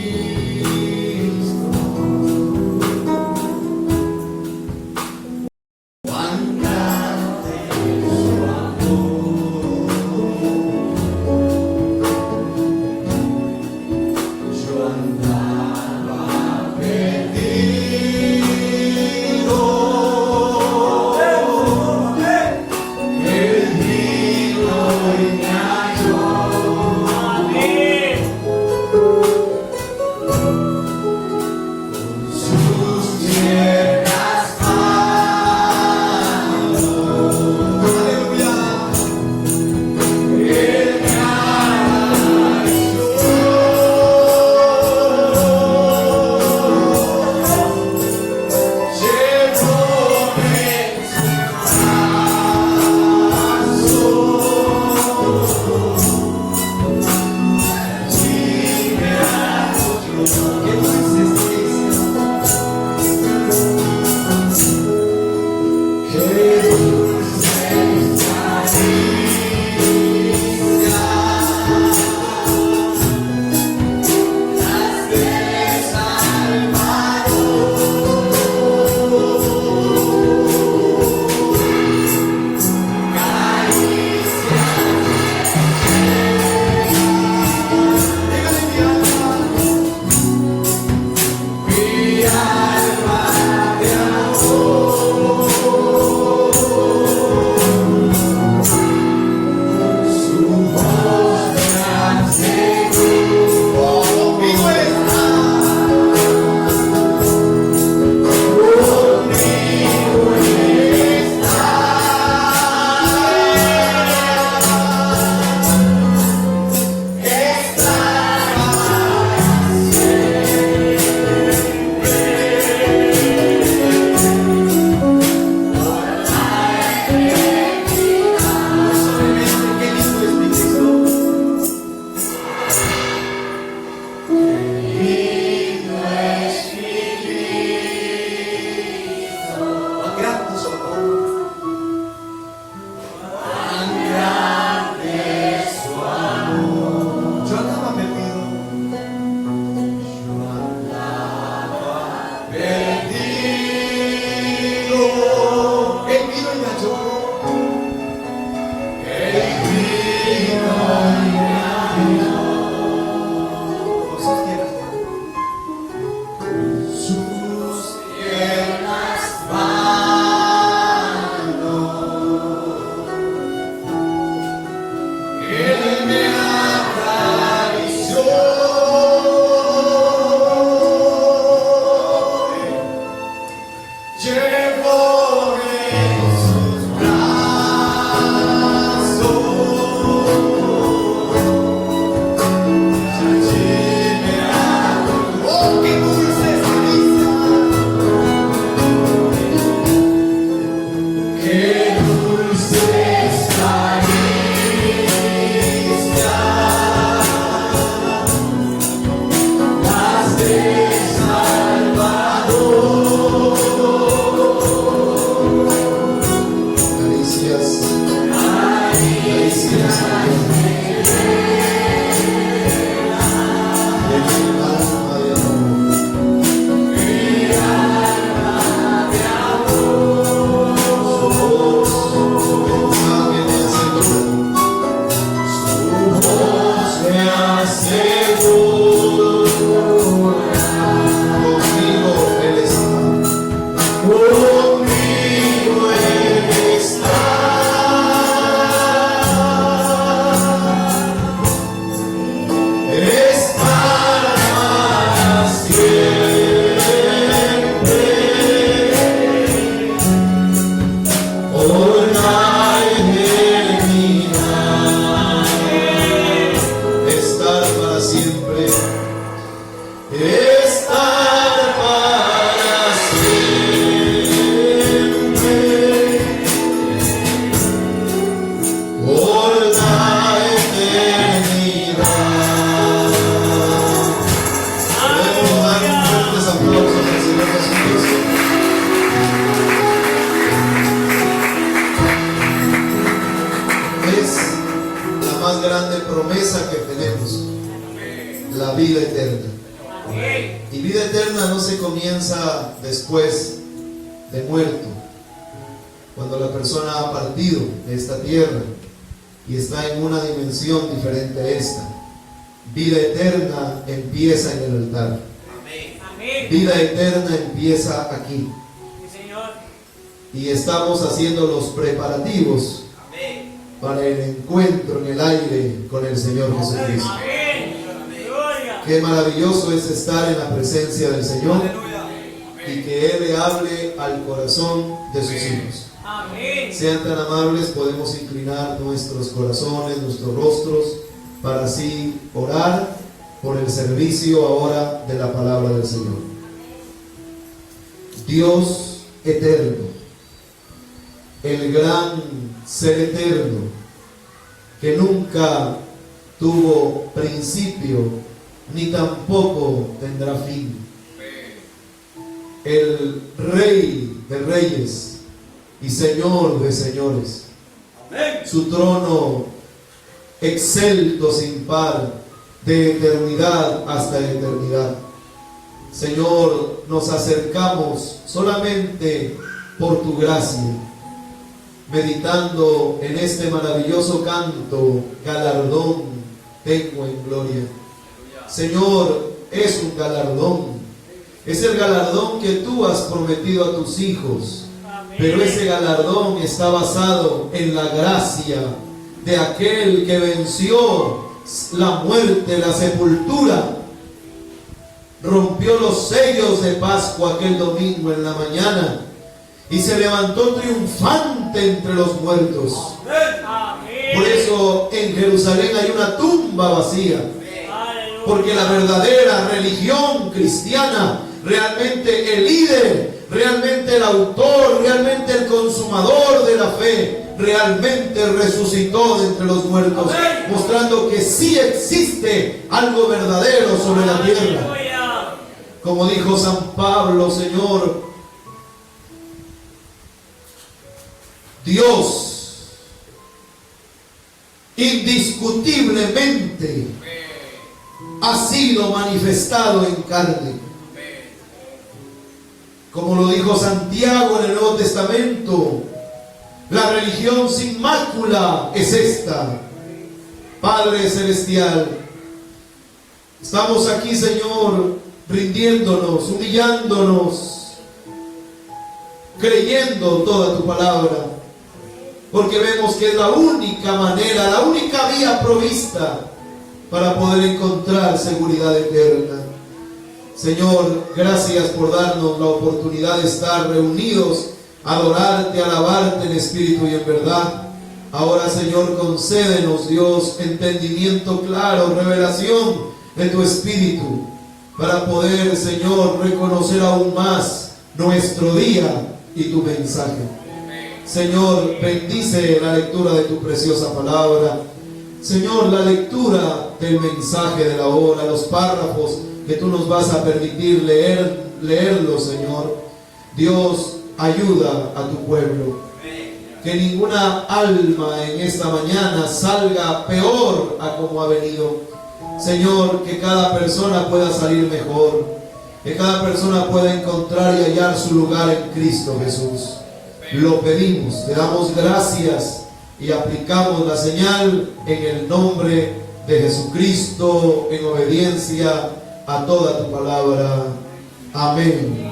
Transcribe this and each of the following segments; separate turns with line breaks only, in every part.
Aleluya. Y vida eterna no se comienza después de muerto, cuando la persona ha partido de esta tierra y está en una dimensión diferente a esta. Vida eterna empieza en el altar. Vida eterna empieza aquí. Y estamos haciendo los preparativos para el encuentro en el aire con el Señor Jesucristo. Qué maravilloso es estar en la presencia del Señor y que Él le hable al corazón de sus hijos. Sean tan amables, podemos inclinar nuestros corazones, nuestros rostros, para así orar por el servicio ahora de la palabra del Señor. Dios eterno, el gran ser eterno, que nunca tuvo principio ni tampoco tendrá fin. El Rey de reyes y Señor de señores. Su trono excelto sin par, de eternidad hasta eternidad. Señor, nos acercamos solamente por tu gracia, meditando en este maravilloso canto, galardón tengo en gloria. Señor, es un galardón, es el galardón que tú has prometido a tus hijos, pero ese galardón está basado en la gracia de aquel que venció la muerte, la sepultura, rompió los sellos de Pascua aquel domingo en la mañana y se levantó triunfante entre los muertos. Por eso en Jerusalén hay una tumba vacía, porque la verdadera religión cristiana, realmente el líder, realmente el autor, realmente el consumador de la fe, realmente resucitó de entre los muertos, mostrando que sí existe algo verdadero sobre la tierra. Como dijo San Pablo, Señor, Dios indiscutiblemente ha sido manifestado en carne. Como lo dijo Santiago en el Nuevo Testamento, la religión sin mácula es esta. Padre Celestial, estamos aquí, Señor, rindiéndonos, humillándonos, creyendo toda tu palabra, porque vemos que es la única manera, la única vía provista para poder encontrar seguridad eterna. Señor, gracias por darnos la oportunidad de estar reunidos, adorarte, alabarte en espíritu y en verdad. Ahora, Señor, concédenos, Dios, entendimiento claro, revelación de tu espíritu, para poder, Señor, reconocer aún más nuestro día y tu mensaje. Señor, bendice la lectura de tu preciosa palabra. Señor, la lectura del mensaje de la hora, los párrafos que tú nos vas a permitir leerlos, Señor. Dios, ayuda a tu pueblo. Que ninguna alma en esta mañana salga peor a como ha venido. Señor, que cada persona pueda salir mejor. Que cada persona pueda encontrar y hallar su lugar en Cristo Jesús. Lo pedimos, te damos gracias y aplicamos la señal en el nombre de Jesucristo, en obediencia a toda tu palabra. Amén.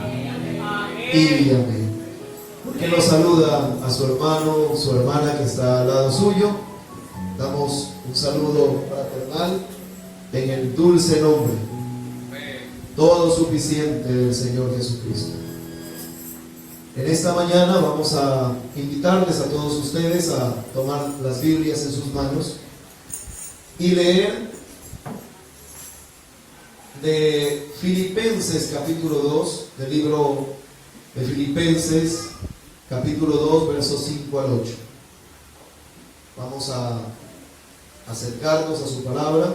Y amén. Que nos saluda a su hermano, su hermana que está al lado suyo. Damos un saludo fraternal en el dulce nombre todo suficiente del Señor Jesucristo. En esta mañana vamos a invitarles a todos ustedes a tomar las Biblias en sus manos y leer de Filipenses capítulo 2, del libro de Filipenses capítulo 2, versos 5 al 8. Vamos a acercarnos a su palabra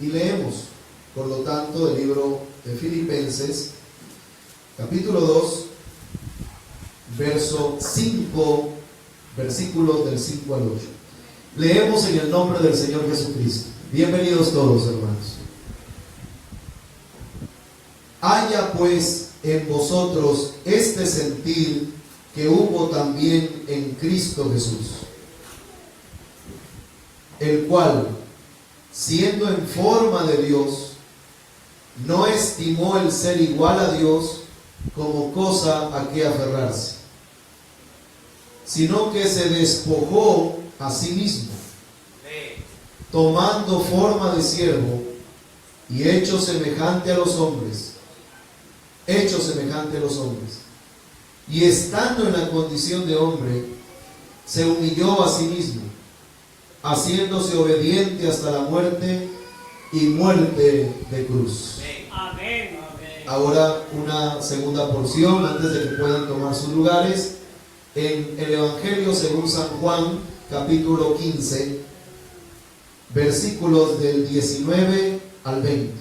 y leemos, por lo tanto, del libro de Filipenses capítulo 2, verso 5, versículos del 5 al 8. Leemos en el nombre del Señor Jesucristo. Bienvenidos todos, hermanos. Haya pues en vosotros este sentir que hubo también en Cristo Jesús, el cual, siendo en forma de Dios, no estimó el ser igual a Dios como cosa a que aferrarse, sino que se despojó a sí mismo, tomando forma de siervo y hecho semejante a los hombres, y estando en la condición de hombre, se humilló a sí mismo, haciéndose obediente hasta la muerte y muerte de cruz.
Amén.
Ahora una segunda porción antes de que puedan tomar sus lugares, en el Evangelio según San Juan, capítulo 15, versículos del 19 al 20.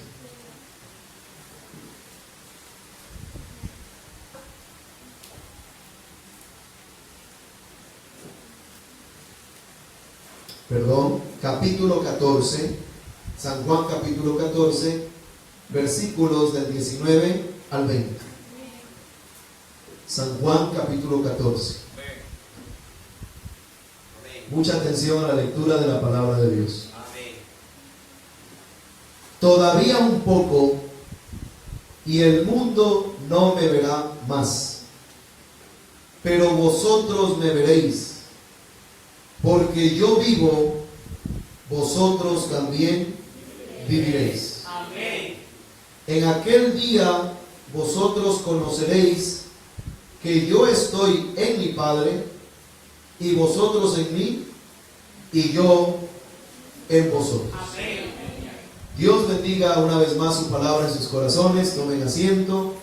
Capítulo 14, San Juan capítulo 14, versículos del 19 al 20. San Juan capítulo 14. Mucha atención a la lectura de la palabra de Dios. Todavía un poco y el mundo no me verá más, pero vosotros me veréis, porque yo vivo, vosotros también viviréis.
Amén.
En aquel día vosotros conoceréis que yo estoy en mi Padre, y vosotros en mí, y yo en vosotros.
Amén.
Dios bendiga una vez más su palabra en sus corazones. Tomen asiento.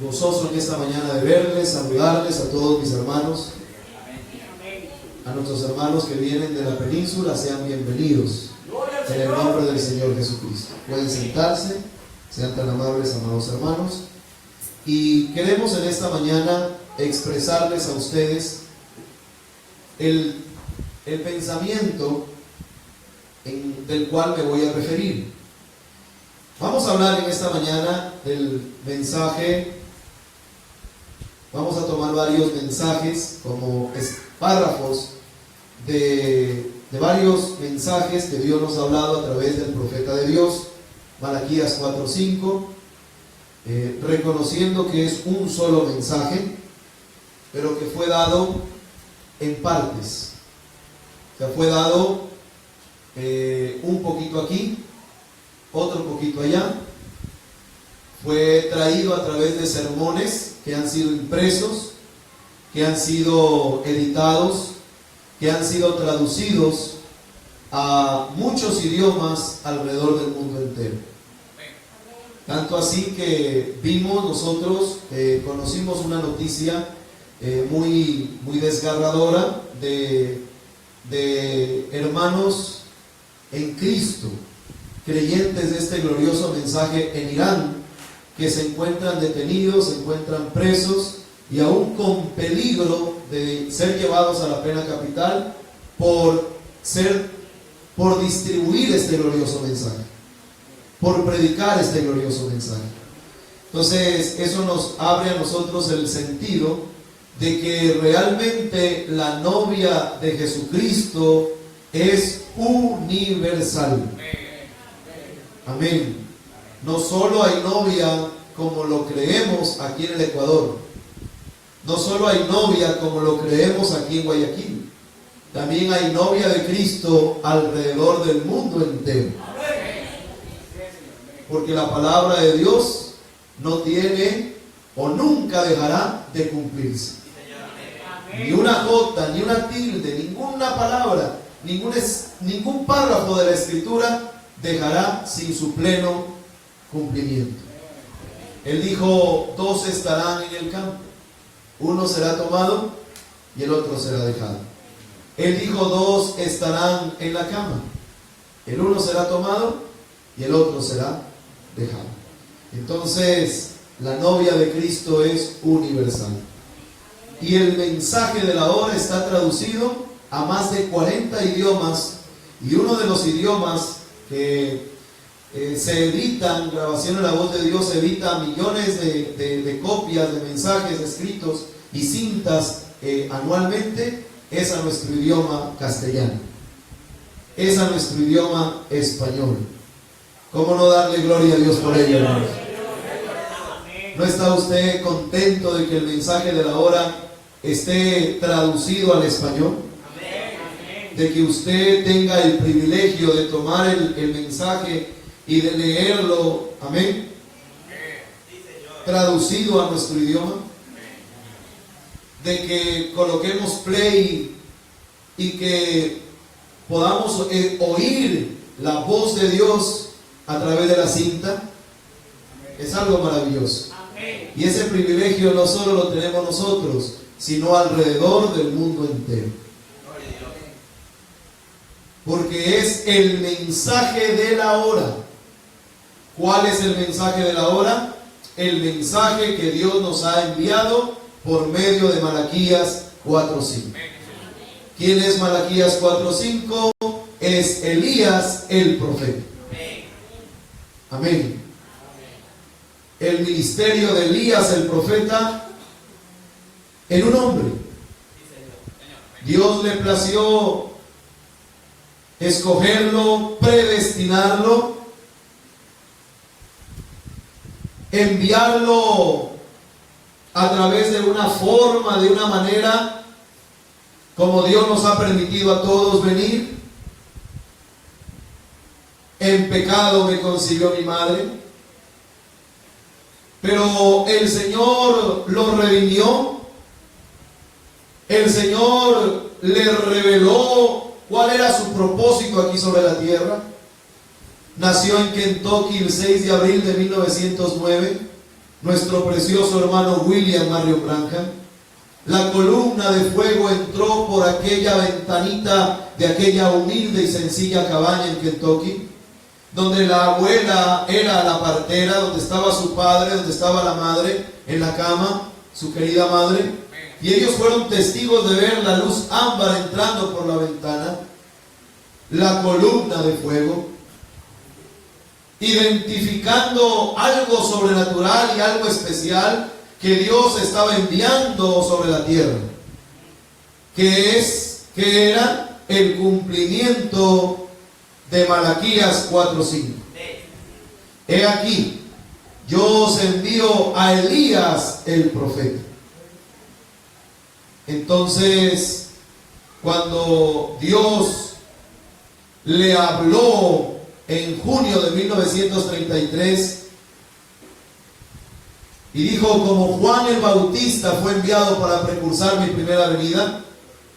Gozoso en esta mañana de verles, saludarles a todos mis hermanos. A nuestros hermanos que vienen de la península, sean bienvenidos en el nombre del Señor Jesucristo. Pueden sentarse, sean tan amables, amados hermanos. Y queremos en esta mañana expresarles a ustedes el pensamiento del cual me voy a referir. Vamos a hablar en esta mañana del mensaje. Vamos a tomar varios mensajes como párrafos de varios mensajes que Dios nos ha hablado a través del profeta de Dios, Malaquías 4:5, reconociendo que es un solo mensaje, pero que fue dado en partes. O sea, fue dado un poquito aquí, otro poquito allá. Fue traído a través de sermones que han sido impresos, que han sido editados, que han sido traducidos a muchos idiomas alrededor del mundo entero. Tanto así que vimos nosotros, conocimos una noticia muy desgarradora de hermanos en Cristo, creyentes de este glorioso mensaje en Irán, que se encuentran detenidos, se encuentran presos y aún con peligro de ser llevados a la pena capital por distribuir este glorioso mensaje, por predicar este glorioso mensaje. Entonces eso nos abre a nosotros el sentido de que realmente la novia de Jesucristo es universal. Amén. No solo hay novia como lo creemos aquí en el Ecuador, no solo hay novia como lo creemos aquí en Guayaquil, también hay novia de Cristo alrededor del mundo entero. Porque la palabra de Dios no tiene o nunca dejará de cumplirse. Ni una jota, ni una tilde, ninguna palabra, ningún párrafo de la Escritura dejará sin su pleno cumplimiento. Él dijo: dos estarán en el campo, uno será tomado y el otro será dejado. Él dijo: dos estarán en la cama, el uno será tomado y el otro será dejado. Entonces la novia de Cristo es universal, y el mensaje de la hora está traducido a más de 40 idiomas, y uno de los idiomas que se editan, Grabación en la Voz de Dios edita millones de copias de mensajes escritos y cintas anualmente, es a nuestro idioma castellano, es a nuestro idioma español. ¿Cómo no darle gloria a Dios por ello, hermanos? ¿No está usted contento de que el mensaje de la hora esté traducido al español? De que usted tenga el privilegio de tomar el mensaje y de leerlo, amén, traducido a nuestro idioma, de que coloquemos play y que podamos oír la voz de Dios a través de la cinta. Es algo maravilloso. Y ese privilegio no solo lo tenemos nosotros, sino alrededor del mundo entero. Porque es el mensaje de la hora. ¿Cuál es el mensaje de la hora? El mensaje que Dios nos ha enviado por medio de Malaquías 4:5. ¿Quién es Malaquías 4:5? Es Elías el profeta. Amén. El ministerio de Elías el profeta en un hombre. Dios le plació escogerlo, predestinarlo, enviarlo a través de una forma, de una manera, como Dios nos ha permitido a todos venir. En pecado me concibió mi madre, pero el Señor lo redimió, el Señor le reveló cuál era su propósito aquí sobre la tierra. Nació en Kentucky el 6 de abril de 1909, nuestro precioso hermano William Marion Branham. La columna de fuego entró por aquella ventanita de aquella humilde y sencilla cabaña en Kentucky, donde la abuela era la partera, donde estaba su padre, donde estaba la madre en la cama, su querida madre, y ellos fueron testigos de ver la luz ámbar entrando por la ventana, la columna de fuego, identificando algo sobrenatural y algo especial que Dios estaba enviando sobre la tierra, que era el cumplimiento de Malaquías 4:5. He aquí, yo os envío a Elías el profeta. Entonces, cuando Dios le habló en junio de 1933 y dijo: como Juan el Bautista fue enviado para precursar mi primera venida,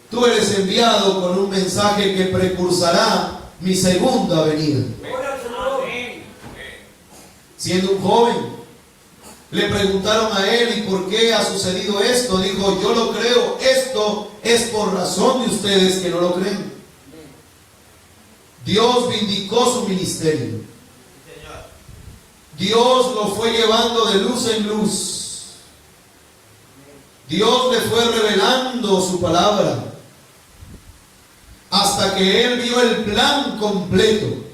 tú eres enviado con un mensaje que precursará mi segunda venida. Siendo un joven, le preguntaron a él: ¿y por qué ha sucedido esto? Dijo: yo lo creo, esto es por razón de ustedes que no lo creen. Dios vindicó su ministerio. Dios lo fue llevando de luz en luz. Dios le fue revelando su palabra hasta que él vio el plan completo.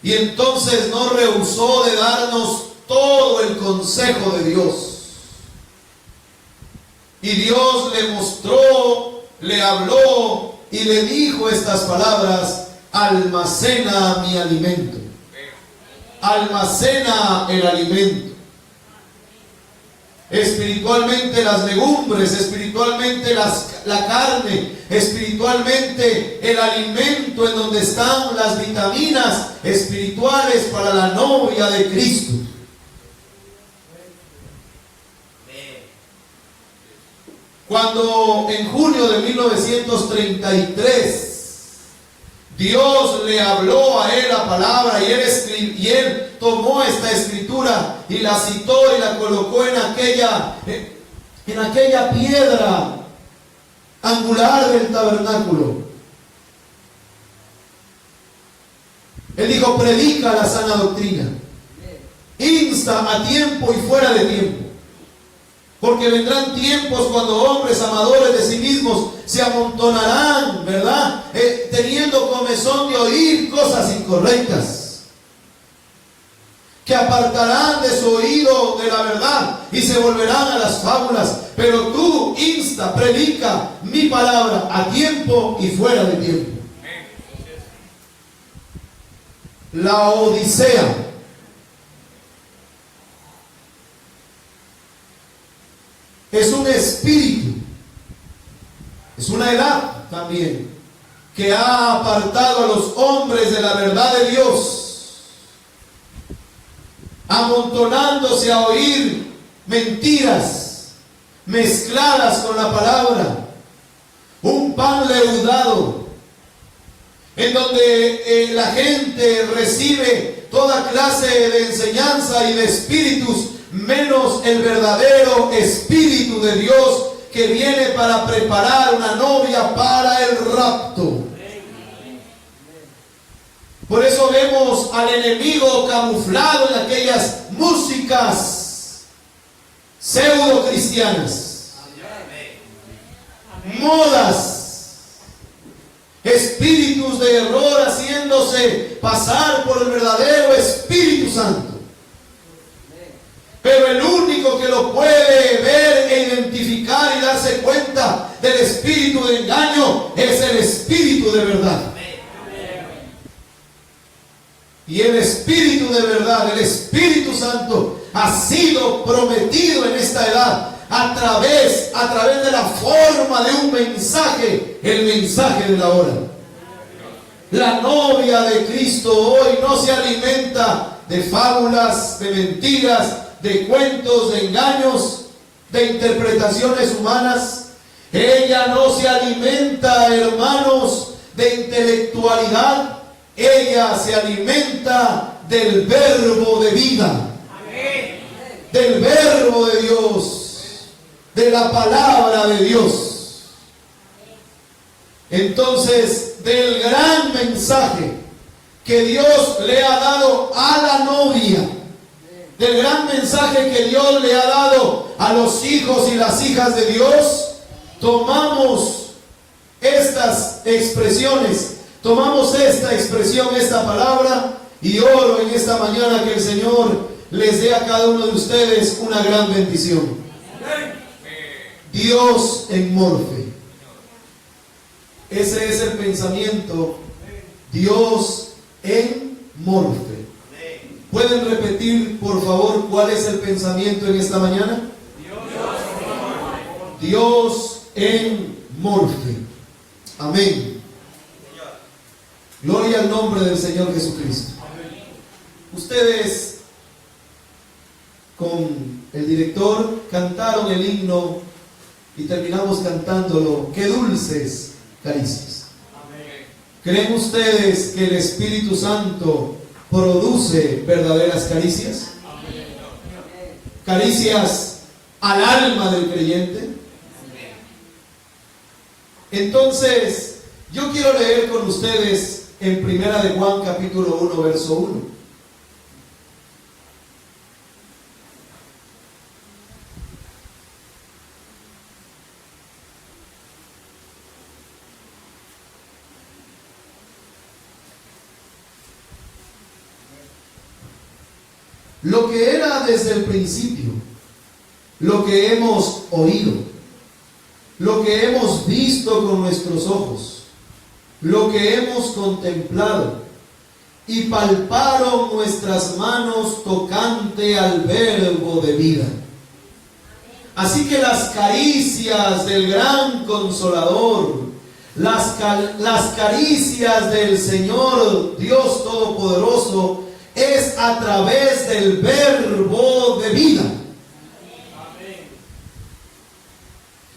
Y entonces no rehusó de darnos todo el consejo de Dios. Y Dios le mostró, le habló y le dijo estas palabras: almacena mi alimento. Almacena el alimento. Espiritualmente las legumbres, espiritualmente la carne, espiritualmente el alimento en donde están las vitaminas espirituales para la novia de Cristo. Cuando en junio de 1933 Dios le habló a él la palabra y él tomó esta escritura y la citó y la colocó en aquella piedra angular del tabernáculo. Él dijo: predica la sana doctrina, insta a tiempo y fuera de tiempo, Porque vendrán tiempos cuando hombres amadores de sí mismos se amontonarán, ¿verdad? Teniendo comezón de oír cosas incorrectas, que apartarán de su oído de la verdad y se volverán a las fábulas. Pero tú insta, predica mi palabra a tiempo y fuera de tiempo. La Odisea es un espíritu, es una edad también, que ha apartado a los hombres de la verdad de Dios, amontonándose a oír mentiras mezcladas con la palabra, un pan leudado, en donde la gente recibe toda clase de enseñanza y de espíritus, menos el verdadero Espíritu de Dios que viene para preparar una novia para el rapto. Por eso vemos al enemigo camuflado en aquellas músicas pseudo cristianas, modas, espíritus de error haciéndose pasar por el verdadero Espíritu Santo. Pero el único que lo puede ver e identificar y darse cuenta del espíritu de engaño es el Espíritu de verdad. Y el Espíritu de verdad, el Espíritu Santo, ha sido prometido en esta edad a través de la forma de un mensaje, el mensaje de la hora. La novia de Cristo hoy no se alimenta de fábulas, de mentiras, de cuentos, de engaños, de interpretaciones humanas. Ella no se alimenta, hermanos, de intelectualidad. Ella se alimenta del verbo de vida, del verbo de Dios, de la palabra de Dios. Entonces, del gran mensaje que Dios le ha dado a la novia, del gran mensaje que Dios le ha dado a los hijos y las hijas de Dios, tomamos estas expresiones, tomamos esta expresión, esta palabra, y oro en esta mañana que el Señor les dé a cada uno de ustedes una gran bendición. Dios en Morfe. Ese es el pensamiento. Dios en Morfe. ¿Pueden repetir, por favor, cuál es el pensamiento en esta mañana? Dios en Morfe. Amén. Gloria al nombre del Señor Jesucristo. Ustedes, con el director, cantaron el himno y terminamos cantándolo. ¡Qué dulces caricias! ¿Creen ustedes que el Espíritu Santo produce verdaderas caricias? Caricias al alma del creyente. Entonces, yo quiero leer con ustedes en Primera de Juan capítulo 1, verso 1. Lo que era desde el principio, lo que hemos oído, lo que hemos visto con nuestros ojos, lo que hemos contemplado y palparon nuestras manos tocante al verbo de vida. Así que las caricias del gran Consolador, las caricias del Señor Dios Todopoderoso, es a través del verbo de vida.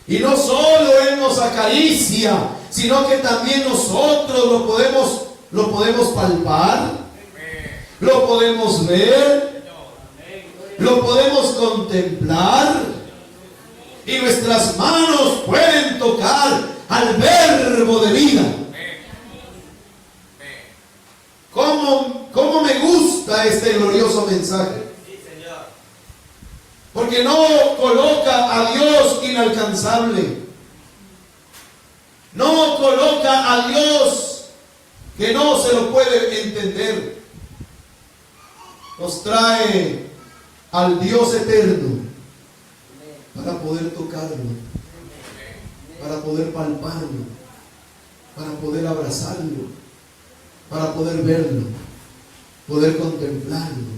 Y no solo Él nos acaricia, sino que también nosotros lo podemos palpar, lo podemos ver, lo podemos contemplar, y nuestras manos pueden tocar al verbo de vida. ¿Cómo me gusta este glorioso mensaje? porque no coloca a Dios inalcanzable. No coloca a Dios que no se lo puede entender. Nos trae al Dios eterno para poder tocarlo, para poder palparlo, para poder abrazarlo, para poder verlo, poder contemplarlo.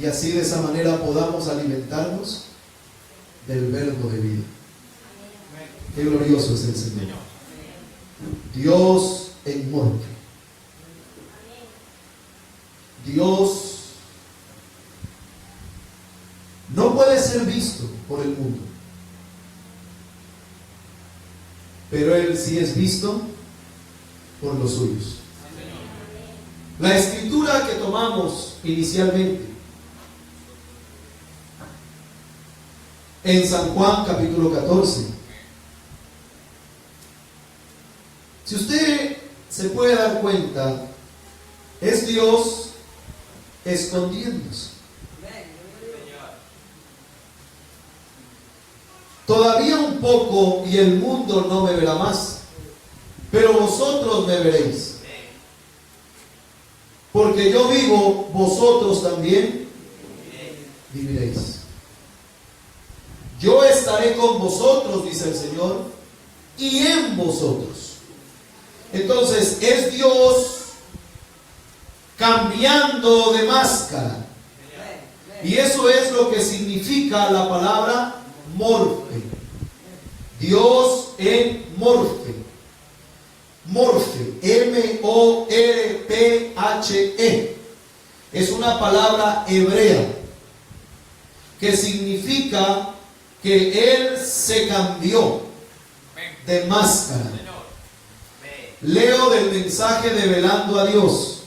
Y así de esa manera podamos alimentarnos del verbo de vida. Qué glorioso es el Señor. Dios en muerte. Dios no puede ser visto por el mundo, pero Él sí es visto por los suyos. La escritura que tomamos inicialmente en San Juan capítulo 14. Si usted se puede dar cuenta, es Dios escondiéndose. Todavía un poco y el mundo no me verá más, pero vosotros me veréis. Porque yo vivo, vosotros también viviréis. Yo estaré con vosotros, dice el Señor, y en vosotros. Entonces es Dios cambiando de máscara. Y eso es lo que significa la palabra morfe. Dios en morfe. Morfe, M-O-R-P-H-E. Es una palabra hebrea que significa que Él se cambió de máscara. Leo del mensaje de Velando a Dios,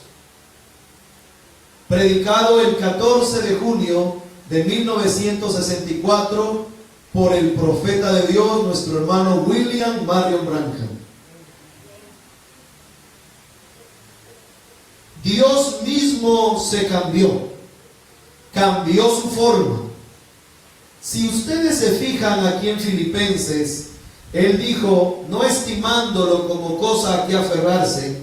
predicado el 14 de junio de 1964 por el profeta de Dios, nuestro hermano William Marion Branham. Dios mismo se cambió su forma. Si ustedes se fijan aquí en Filipenses, Él dijo, no estimándolo como cosa a que aferrarse,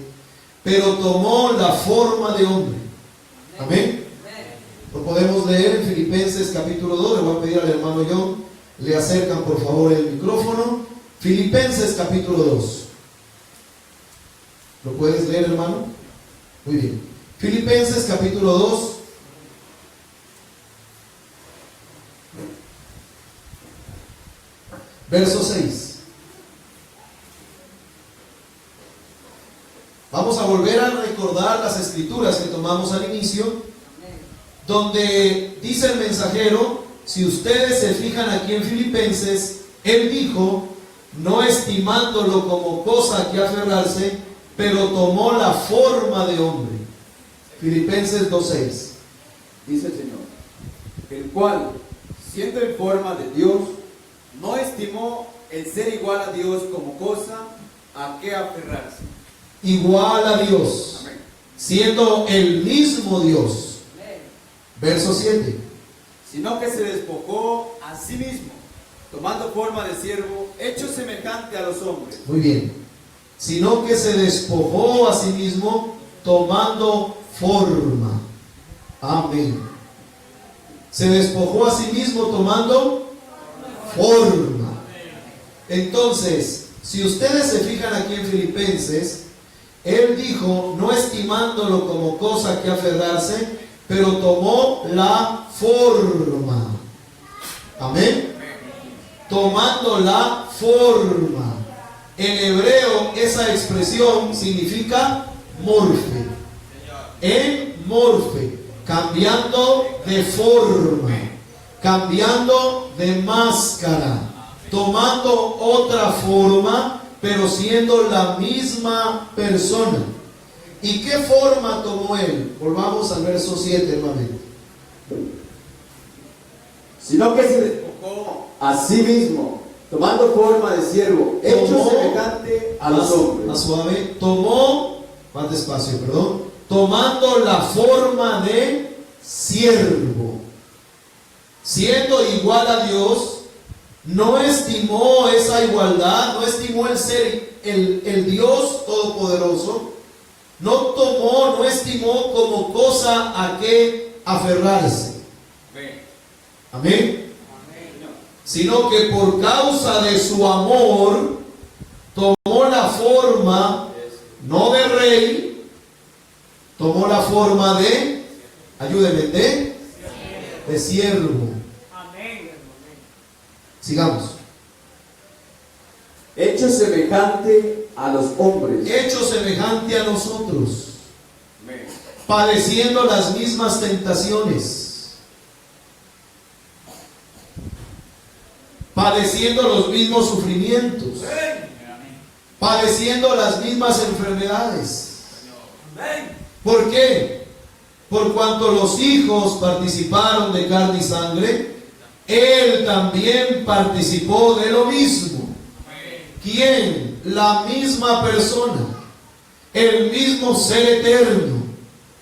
pero tomó la forma de hombre. Amén. Lo podemos leer en Filipenses capítulo 2. Le voy a pedir al hermano John, le acercan por favor el micrófono. Filipenses capítulo 2. ¿Lo puedes leer, hermano? Muy bien. Filipenses capítulo 2. Verso 6. Vamos a volver a recordar las escrituras que tomamos al inicio, donde dice el mensajero, si ustedes se fijan aquí en Filipenses, él dijo, no estimándolo como cosa a que aferrarse, pero tomó la forma de hombre. Filipenses 2:6.
Dice el Señor, el cual, siendo en forma de Dios, no estimó el ser igual a Dios como cosa a que aferrarse.
Igual a Dios.
Amén.
Siendo el mismo Dios.
Amén.
Verso 7.
Sino que se despojó a sí mismo, tomando forma de siervo, hecho semejante a los hombres.
Muy bien. Sino que se despojó a sí mismo, tomando forma. Amén. Se despojó a sí mismo, tomando forma. Entonces, si ustedes se fijan aquí en Filipenses, él dijo, no estimándolo como cosa que aferrarse, pero tomó la forma. Amén. Tomando la forma. En hebreo esa expresión significa morfe. En morfe, cambiando de forma, cambiando de máscara, tomando otra forma, pero siendo la misma persona. ¿Y qué forma tomó él? Volvamos al verso 7 nuevamente.
Sino que se despojó a sí mismo, tomando forma de siervo, hecho semejante a los hombres.
Más suave. Tomó, más despacio, perdón. Tomando la forma de siervo. siendo igual a Dios, no estimó esa igualdad, no estimó el ser el Dios Todopoderoso, no estimó como cosa a que aferrarse. Amén. Sino que por causa de su amor tomó la forma, no de rey, tomó la forma de, ayúdenme, de siervo. Sigamos.
Hecho semejante a los hombres.
Hecho semejante a nosotros, padeciendo las mismas tentaciones, padeciendo los mismos sufrimientos, padeciendo las mismas enfermedades. ¿Por qué? Por cuanto los hijos participaron de carne y sangre, Él también participó de lo mismo. ¿Quién? La misma persona, el mismo ser eterno,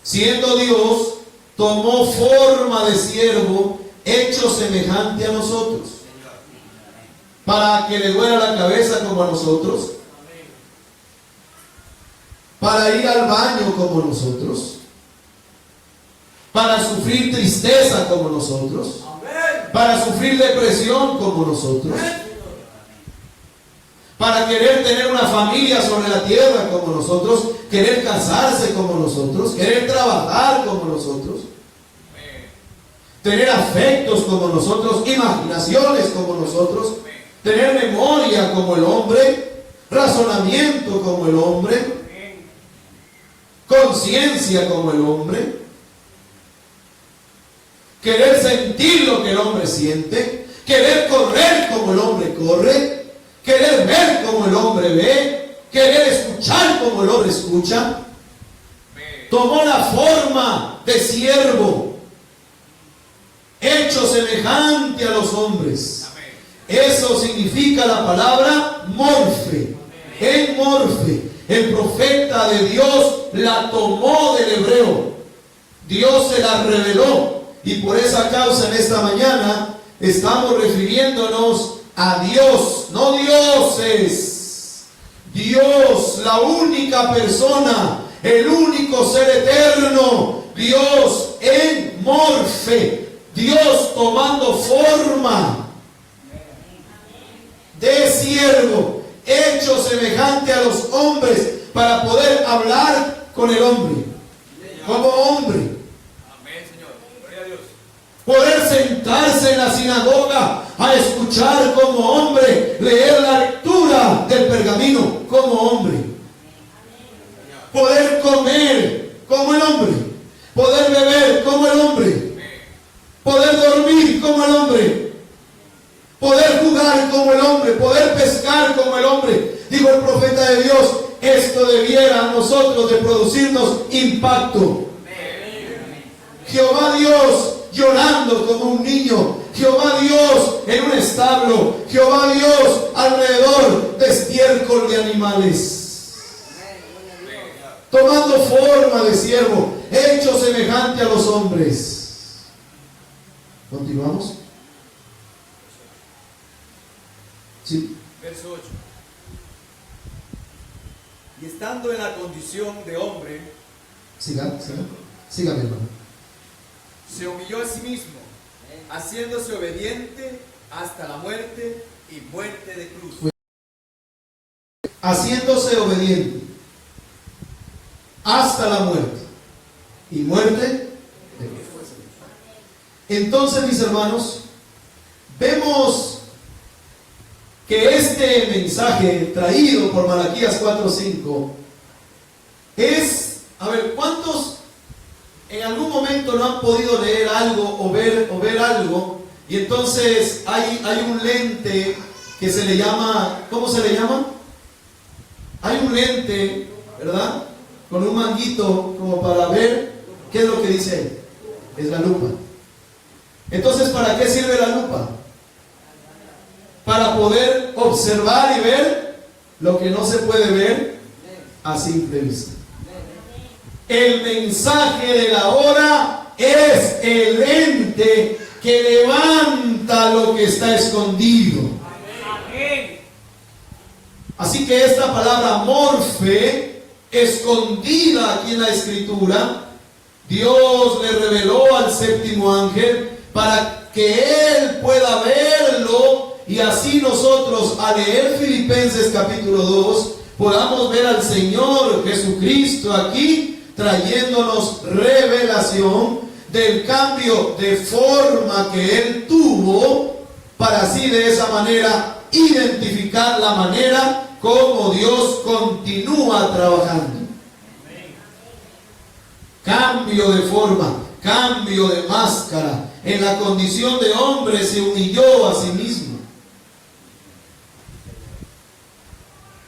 siendo Dios, tomó forma de siervo, hecho semejante a nosotros, para que le duela la cabeza como a nosotros, para ir al baño como nosotros, para sufrir tristeza como nosotros, para sufrir depresión como nosotros, para querer tener una familia sobre la tierra como nosotros, querer casarse como nosotros, querer trabajar como nosotros, tener afectos como nosotros, imaginaciones como nosotros, tener memoria como el hombre, razonamiento como el hombre, conciencia como el hombre, querer sentir lo que el hombre siente, querer correr como el hombre corre, querer ver como el hombre ve, querer escuchar como el hombre escucha. Tomó la forma de siervo, hecho semejante a los hombres. Eso significa la palabra morfe. En morfe, el profeta de Dios la tomó del hebreo. Dios se la reveló. Y por esa causa en esta mañana estamos refiriéndonos a Dios, no dioses. Dios, la única persona, el único ser eterno, Dios en morfe, Dios tomando forma de siervo, hecho semejante a los hombres, para poder hablar con el hombre, como hombre. Poder sentarse en la sinagoga a escuchar como hombre, leer la lectura del pergamino como hombre. Poder comer como el hombre, poder beber como el hombre, poder dormir como el hombre, poder jugar como el hombre, poder pescar como el hombre. Dijo el profeta de Dios, esto debiera a nosotros de producirnos impacto. Jehová Dios llorando como un niño, Jehová Dios en un establo, Jehová Dios alrededor de estiércol de animales, tomando forma de siervo, hecho semejante a los hombres. ¿Continuamos? Sí.
Verso 8. Y estando en la condición de hombre,
Sígame, hermano.
se humilló a sí mismo, haciéndose obediente hasta la muerte y muerte de cruz.
Haciéndose obediente hasta la muerte y muerte de cruz. Entonces, mis hermanos, vemos que este mensaje traído por Malaquías 4:5 es, a ver, ¿cuántos en algún momento no han podido leer algo o ver algo? Y entonces hay un lente que se le llama, ¿cómo se le llama? Hay un lente, ¿verdad? Con un manguito como para ver qué es lo que dice ahí. Es la lupa. Entonces, ¿para qué sirve la lupa? Para poder observar y ver lo que no se puede ver a simple vista. El mensaje de la hora es el lente que levanta lo que está escondido. Así que esta palabra morfe, escondida aquí en la Escritura, Dios le reveló al séptimo ángel para que él pueda verlo, y así nosotros al leer Filipenses capítulo 2 podamos ver al Señor Jesucristo aquí trayéndonos revelación del cambio de forma que Él tuvo, para así de esa manera identificar la manera como Dios continúa trabajando. Cambio de forma, cambio de máscara. En la condición de hombre se humilló a sí mismo.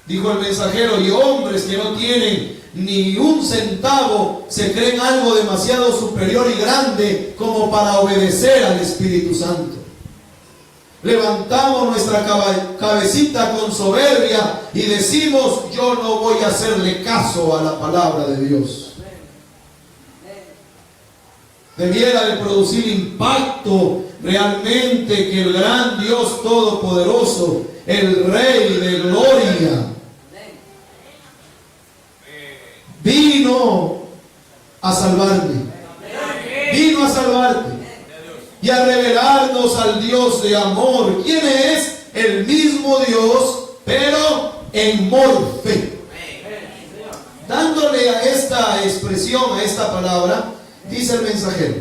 Dijo el mensajero: y hombres que no tienen ni un centavo se creen algo demasiado superior y grande como para obedecer al Espíritu Santo. Levantamos nuestra cabecita con soberbia y decimos: yo no voy a hacerle caso a la palabra de Dios. Debiera de producir impacto realmente que el gran Dios Todopoderoso, el Rey de Gloria, vino a salvarme, vino a salvarte y a revelarnos al Dios de amor. ¿Quién es? El mismo Dios, pero en morfe. Dándole a esta expresión, a esta palabra, dice el mensajero,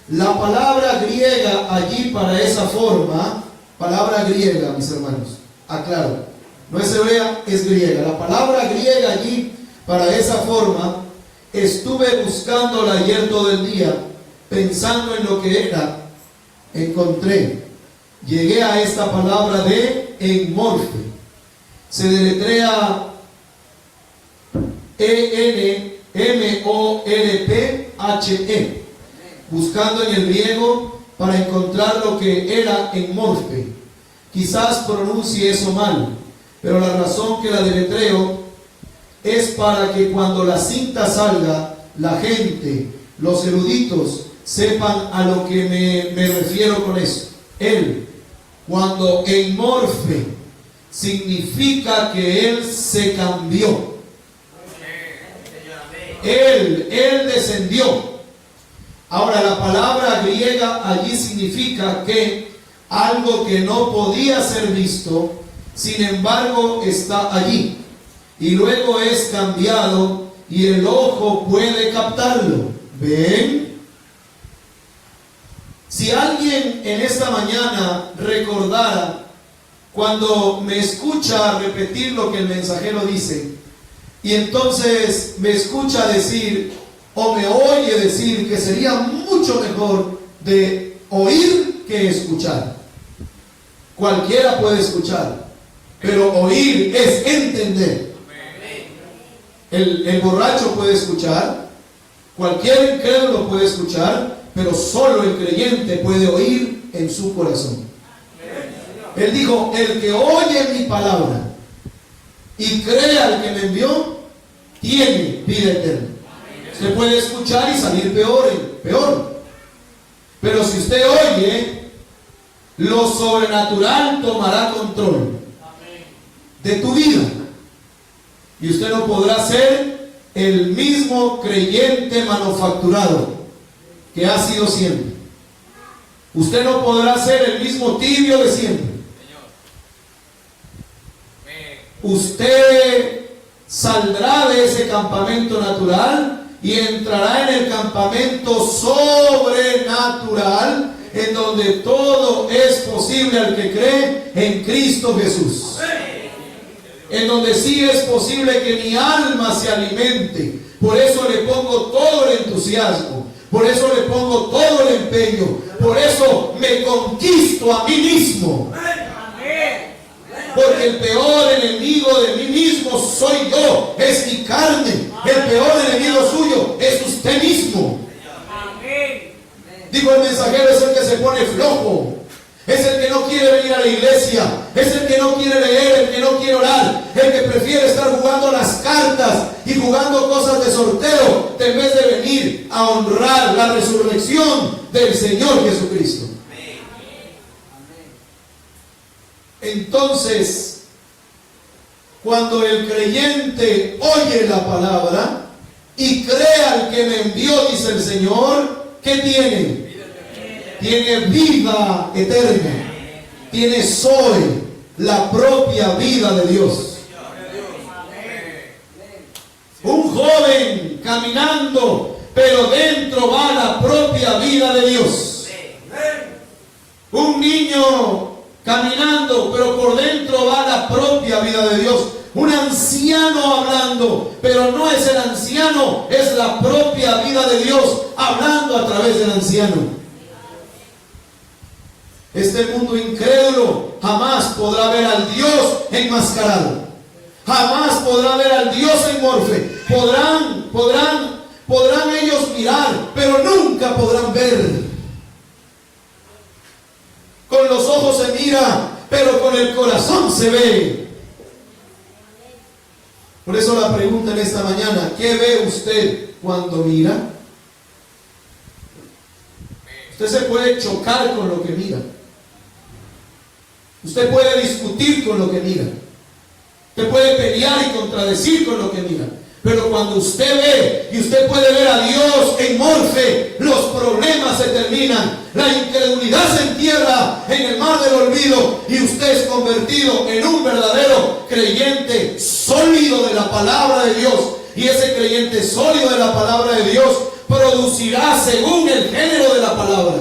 la palabra griega allí para esa forma, palabra griega, mis hermanos, aclaro, no es hebrea, es griega. La palabra griega allí para esa forma, estuve buscándola ayer todo el día, pensando en lo que era, encontré, llegué a esta palabra de enmorfe. Se deletrea E-N-M-O-R-P-H-E, buscando en el griego para encontrar lo que era enmorfe. Quizás pronuncie eso mal, pero la razón que la deletreo es para que cuando la cinta salga, la gente, los eruditos, sepan a lo que me refiero con eso. Él, cuando enmorfe, significa que Él se cambió. Él descendió. Ahora, la palabra griega allí significa que algo que no podía ser visto, sin embargo, está allí. Y luego es cambiado y el ojo puede captarlo. ¿Ven? Si alguien en esta mañana recordara, cuando me escucha repetir lo que el mensajero dice, y entonces me escucha decir o me oye decir que sería mucho mejor de oír que escuchar. Cualquiera puede escuchar, pero oír es entender. El borracho puede escuchar, cualquier incrédulo puede escuchar, pero solo el creyente puede oír en su corazón. Él dijo: el que oye mi palabra y cree al que me envió, tiene vida eterna. Usted puede escuchar y salir peor. Pero si usted oye, lo sobrenatural tomará control de tu vida. Y usted no podrá ser el mismo creyente manufacturado que ha sido siempre. Usted no podrá ser el mismo tibio de siempre. Usted saldrá de ese campamento natural y entrará en el campamento sobrenatural, en donde todo es posible al que cree en Cristo Jesús. En donde sí es posible que mi alma se alimente. Por eso le pongo todo el entusiasmo, por eso le pongo todo el empeño, por eso me conquisto a mí mismo. Porque el peor enemigo de mí mismo soy yo, es mi carne. El peor enemigo suyo es usted mismo. Digo, el mensajero es el que se pone flojo, es el que no quiere quiere venir a la iglesia, es el que no quiere leer, el que no quiere orar, el que prefiere estar jugando las cartas y jugando cosas de sorteo en vez de venir a honrar la resurrección del Señor Jesucristo. Entonces, cuando el creyente oye la palabra y cree al que me envió, dice el Señor, ¿qué tiene? Tiene vida eterna. Tiene Zoe, la propia vida de Dios. Un joven caminando, pero dentro va la propia vida de Dios. Un niño caminando, pero por dentro va la propia vida de Dios. Un anciano hablando, pero no es el anciano, es la propia vida de Dios hablando a través del anciano. Este mundo incrédulo jamás podrá ver al Dios enmascarado. Jamás podrá ver al Dios en morfe. Podrán ellos mirar, pero nunca podrán ver. Con los ojos se mira, pero con el corazón se ve. Por eso la pregunta en esta mañana: ¿qué ve usted cuando mira? Usted se puede chocar con lo que mira. Usted puede discutir con lo que mira. Usted puede pelear y contradecir con lo que mira. Pero cuando usted ve, y usted puede ver a Dios en morfe, los problemas se terminan. La incredulidad se entierra en el mar del olvido y usted es convertido en un verdadero creyente sólido de la palabra de Dios. Y ese creyente sólido de la palabra de Dios producirá según el género de la palabra.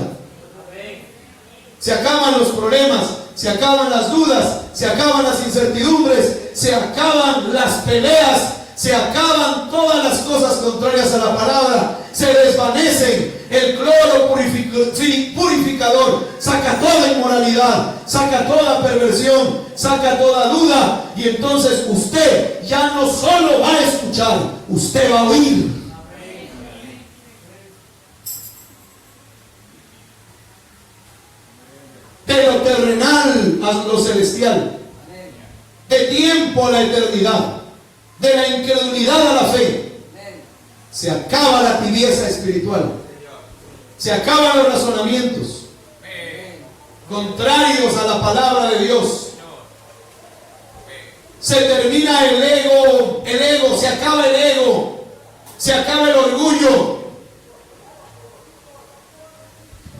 Se acaban los problemas, se acaban las dudas, se acaban las incertidumbres, se acaban las peleas, se acaban todas las cosas contrarias a la palabra, se desvanecen. El cloro purificador saca toda inmoralidad, saca toda perversión, saca toda duda, y entonces usted ya no solo va a escuchar, usted va a oír. De lo terrenal a lo celestial, de tiempo a la eternidad, de la incredulidad a la fe. Se acaba la tibieza espiritual, se acaban los razonamientos contrarios a la palabra de Dios. Se termina el ego, se acaba el ego, se acaba el orgullo.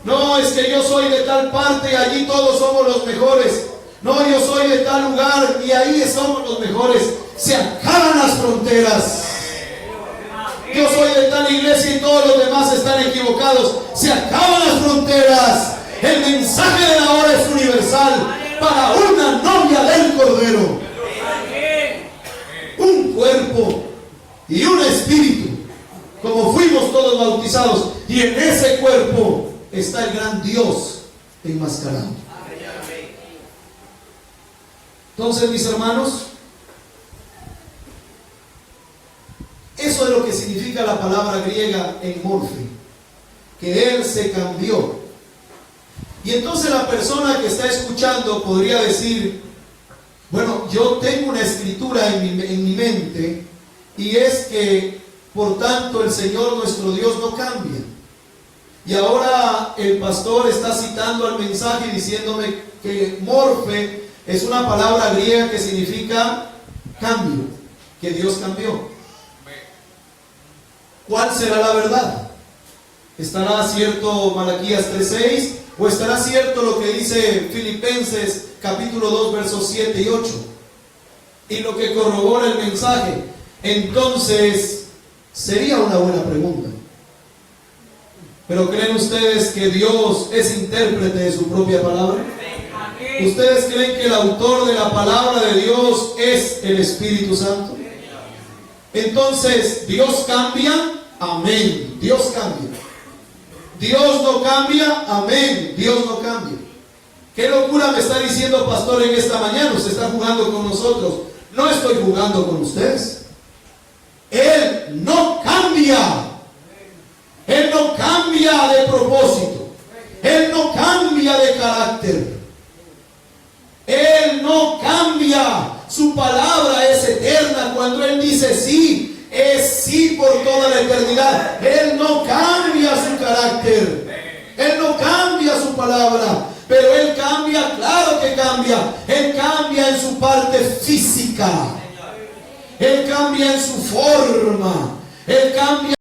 No, es que yo soy de tal parte y allí todos somos los mejores. No, yo soy de tal lugar y ahí somos los mejores. Se acaban las fronteras. Yo soy de tal iglesia y todos los demás están equivocados. Se acaban las fronteras. El mensaje de la hora es universal para una novia del Cordero. Un cuerpo y un espíritu, como fuimos todos bautizados, y en ese cuerpo está el gran Dios enmascarado. Entonces, mis hermanos, eso es lo que significa la palabra griega en morfe, que Él se cambió. Y entonces la persona que está escuchando podría decir: bueno, yo tengo una escritura en mi mente, y es que por tanto el Señor nuestro Dios no cambia. Y ahora el pastor está citando al mensaje y diciéndome que morfe es una palabra griega que significa cambio, que Dios cambió. ¿Cuál será la verdad? ¿Estará cierto Malaquías 3:6? ¿O estará cierto lo que dice Filipenses capítulo 2 versos 7 y 8? Y lo que corrobora el mensaje. Entonces, sería una buena pregunta. ¿Pero creen ustedes que Dios es intérprete de su propia palabra? ¿Ustedes creen que el autor de la palabra de Dios es el Espíritu Santo? Entonces, ¿Dios cambia? Amén. Dios cambia. ¿Dios no cambia? Amén. Dios no cambia. ¿Qué locura me está diciendo, pastor, en esta mañana? Usted está jugando con nosotros. No estoy jugando con ustedes. Él no cambia. Él no cambia de propósito. Él no cambia de carácter. palabra es eterna. Cuando Él dice sí, es sí por toda la eternidad. Él no cambia su carácter. Él no cambia su palabra. Pero Él cambia, claro que cambia. Él cambia en su parte física. Él cambia en su forma. Él cambia en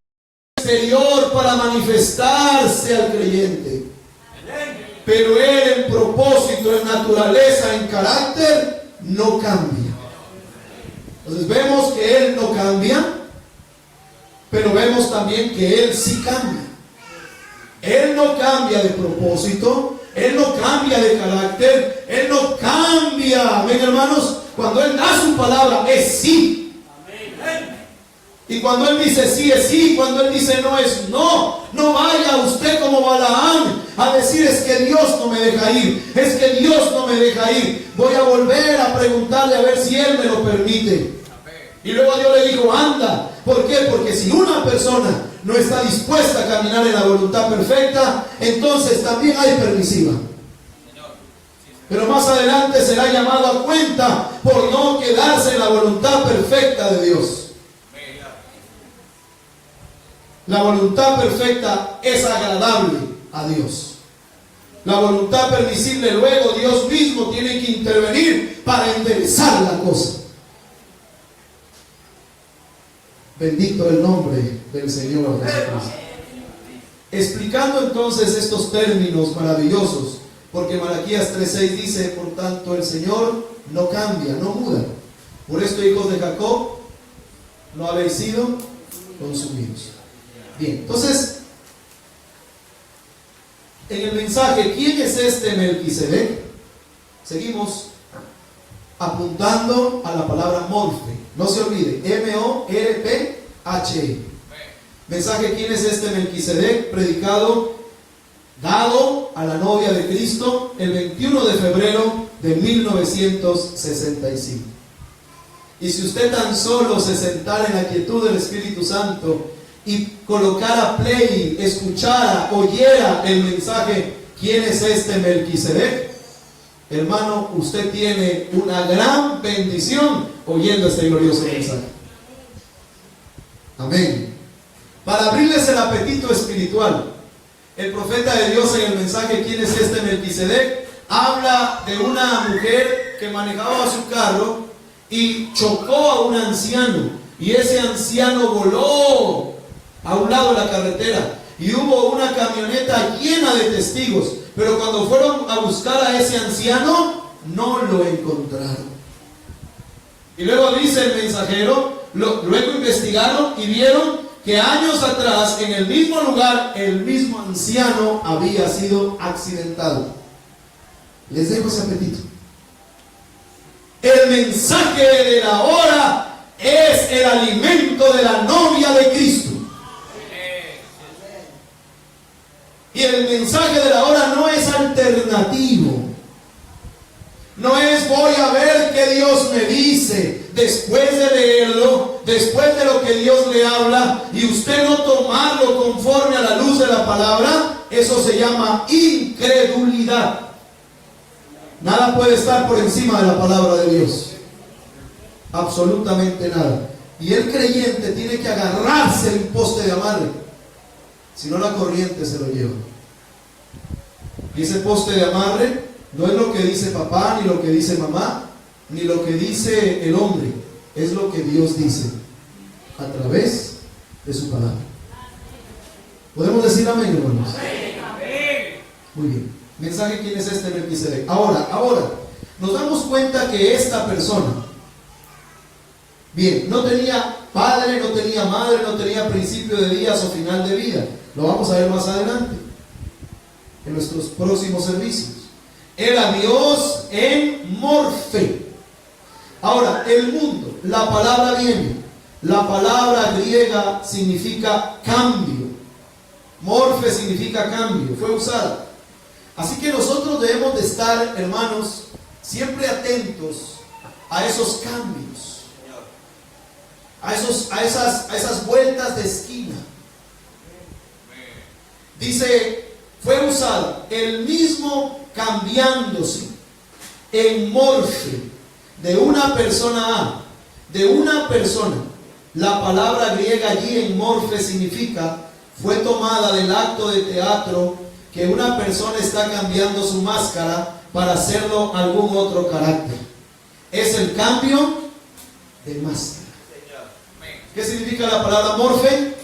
su exterior para manifestarse al creyente. Pero Él en propósito, en naturaleza, en carácter, no cambia. Entonces vemos que Él no cambia, pero vemos también que Él sí cambia. Él no cambia de propósito, Él no cambia de carácter, Él no cambia. Amén, hermanos. Cuando Él da su palabra es sí. Y cuando Él dice sí es sí, cuando Él dice no es no. No vaya usted como Balaam a decir es que Dios no me deja ir, es que Dios no me deja ir. Voy a volver a preguntarle a ver si Él me lo permite. Y luego Dios le dijo, anda. ¿Por qué? Porque si una persona no está dispuesta a caminar en la voluntad perfecta, entonces también hay permisiva. Pero más adelante será llamado a cuenta por no quedarse en la voluntad perfecta de Dios. La voluntad perfecta es agradable a Dios. La voluntad permisible, luego Dios mismo tiene que intervenir para enderezar la cosa. Bendito el nombre del Señor Jesucristo. Explicando entonces estos términos maravillosos, porque Malaquías 3:6 dice, por tanto el Señor no cambia, no muda. Por esto, hijos de Jacob, no habéis sido consumidos. Bien, entonces, en el mensaje, ¿quién es este Melquisedec? Seguimos apuntando a la palabra morfe. No se olvide, M-O-R-P-H-E. Mensaje, ¿quién es este Melquisedec? Predicado, dado a la novia de Cristo el 21 de febrero de 1965. Y si usted tan solo se sentara en la quietud del Espíritu Santo y colocara play, escuchara, oyera el mensaje, ¿quién es este Melquisedec? Hermano, usted tiene una gran bendición oyendo este glorioso mensaje. Amén. Para abrirles el apetito espiritual, el profeta de Dios en el mensaje ¿quién es este Melquisedec? Habla de una mujer que manejaba su carro y chocó a un anciano, y ese anciano voló a un lado de la carretera, y hubo una camioneta llena de testigos, pero cuando fueron a buscar a ese anciano no lo encontraron. Y luego dice el mensajero, luego investigaron y vieron que años atrás en el mismo lugar el mismo anciano había sido accidentado. Les dejo ese apetito. El mensaje de la hora es el alimento de la novia de Cristo. Y el mensaje de la hora no es alternativo. No es voy a ver qué Dios me dice después de leerlo, después de lo que Dios le habla, y usted no tomarlo conforme a la luz de la palabra. Eso se llama incredulidad. Nada puede estar por encima de la palabra de Dios. Absolutamente nada. Y el creyente tiene que agarrarse en un poste de amarre. Si no, la corriente se lo lleva. Y ese poste de amarre no es lo que dice papá, ni lo que dice mamá, ni lo que dice el hombre. Es lo que Dios dice a través de su palabra. ¿Podemos decir amén, hermanos? Muy bien. Mensaje, ¿quién es este Melquisedec? Ahora, nos damos cuenta que esta persona, bien, no tenía padre, no tenía madre, no tenía principio de días o final de vida. Lo vamos a ver más adelante, en nuestros próximos servicios. Era Dios en morfe. Ahora, el mundo, la palabra viene. La palabra griega significa cambio. Morfe significa cambio, fue usada. Así que nosotros debemos de estar, hermanos, siempre atentos a esos cambios, a esas vueltas de esquina. Dice, fue usado el mismo cambiándose en morfe. de una persona a, de una persona. La palabra griega allí en morfe significa, fue tomada del acto de teatro, que una persona está cambiando su máscara para hacerlo algún otro carácter. Es el cambio de máscara. ¿Qué significa la palabra morfe?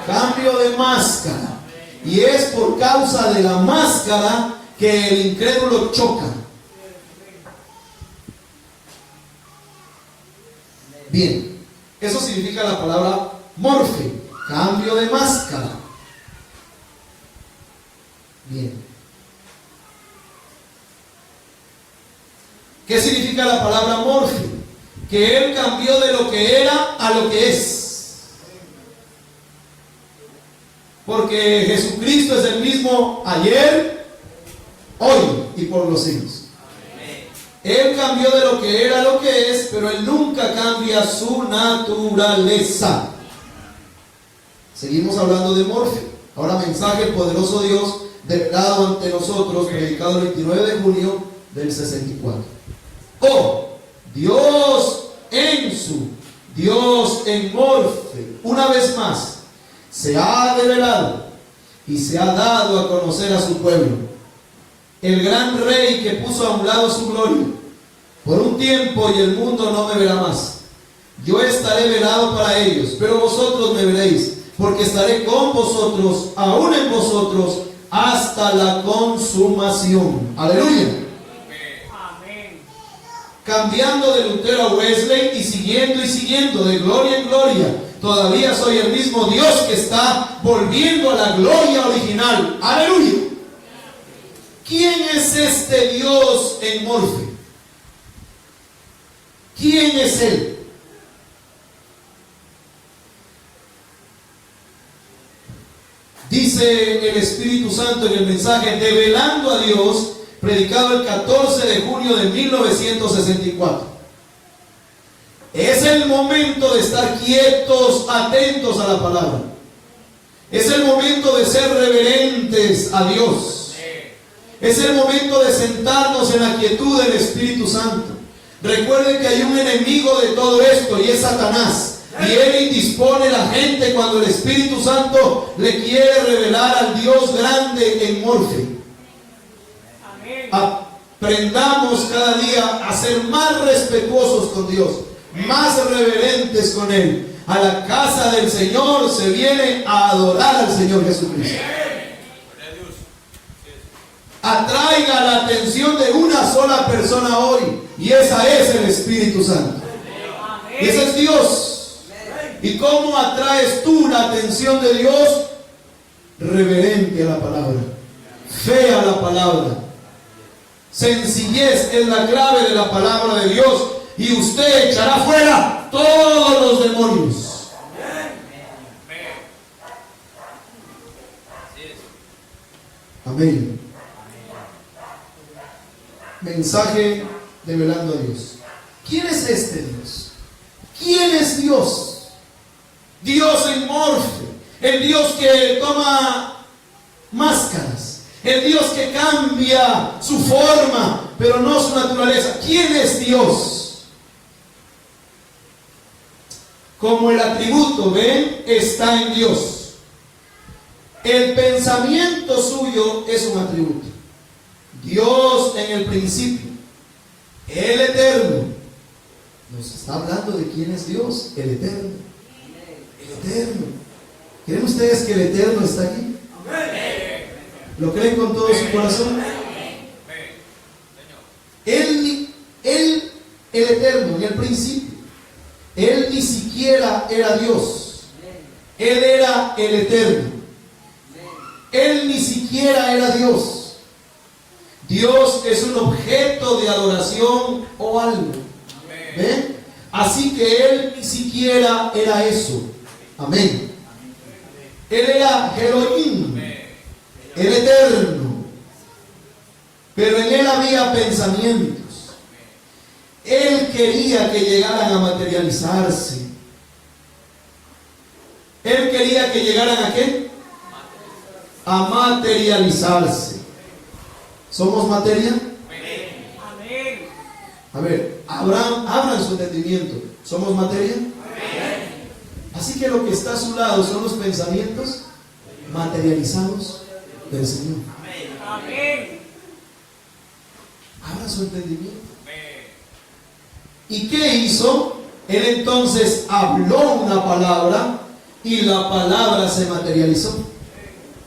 Cambio de máscara. Y es por causa de la máscara que el incrédulo choca. Bien, eso significa la palabra morfe, cambio de máscara. Bien. ¿Qué significa la palabra morfe? Que él cambió de lo que era a lo que es. Porque Jesucristo es el mismo ayer, hoy y por los siglos. Él cambió de lo que era a lo que es, pero Él nunca cambia su naturaleza. Seguimos hablando de morfe. Ahora mensaje el poderoso Dios revelado ante nosotros, predicado el 29 de junio del 64. Oh, Dios en morfe, una vez más, se ha revelado y se ha dado a conocer a su pueblo. El gran rey que puso a un lado su gloria, por un tiempo y el mundo no me verá más. Yo estaré velado para ellos, pero vosotros me veréis, porque estaré con vosotros, aún en vosotros, hasta la consumación. Aleluya.
Amén.
Cambiando de Lutero a Wesley y siguiendo de gloria en gloria, todavía soy el mismo Dios que está volviendo a la gloria original. Aleluya. ¿Quién es este Dios en morfe? ¿Quién es Él? Dice el Espíritu Santo en el mensaje Develando a Dios, predicado el 14 de junio de 1964. Es el momento de estar quietos, atentos a la palabra. Es el momento de ser reverentes a Dios. Es el momento de sentarnos en la quietud del Espíritu Santo. Recuerden que hay un enemigo de todo esto y es Satanás. Y él indispone a la gente cuando el Espíritu Santo le quiere revelar al Dios grande en morfe. Aprendamos cada día a ser más respetuosos con Dios, más reverentes con Él. A la casa del Señor se viene a adorar al Señor Jesucristo. Atraiga la atención de una sola persona hoy, y esa es el Espíritu Santo. Y ese es Dios. ¿Y cómo atraes tú la atención de Dios? Reverente a la palabra, fe a la palabra. Sencillez es la clave de la palabra de Dios, y usted echará fuera todos los demonios. Amén. Mensaje develando a Dios. ¿Quién es este Dios? ¿Quién es Dios? Dios en morfe, el Dios que toma máscaras, el Dios que cambia su forma, pero no su naturaleza. ¿Quién es Dios? Como el atributo, ¿ven? Está en Dios. El pensamiento suyo es un atributo. Dios en el principio, el eterno. Nos está hablando de quién es Dios, el eterno. El eterno. ¿Creen ustedes que el eterno está aquí? ¿Lo creen con todo su corazón? Él, el eterno, en el principio, Él ni siquiera era Dios. Él era el eterno. Él ni siquiera era Dios. Dios es un objeto de adoración o algo. ¿Ven? Así que Él ni siquiera era eso. Amén. Él era Elohim, el eterno. Pero en Él había pensamientos. Él quería que llegaran a materializarse. Él quería que llegaran ¿a qué? A materializarse. ¿Somos materia?
Amén.
A ver, abran su entendimiento. ¿Somos materia? Así que lo que está a su lado son los pensamientos materializados del Señor.
Amén.
Abra su entendimiento. ¿Y qué hizo? Él entonces habló una palabra y la palabra se materializó.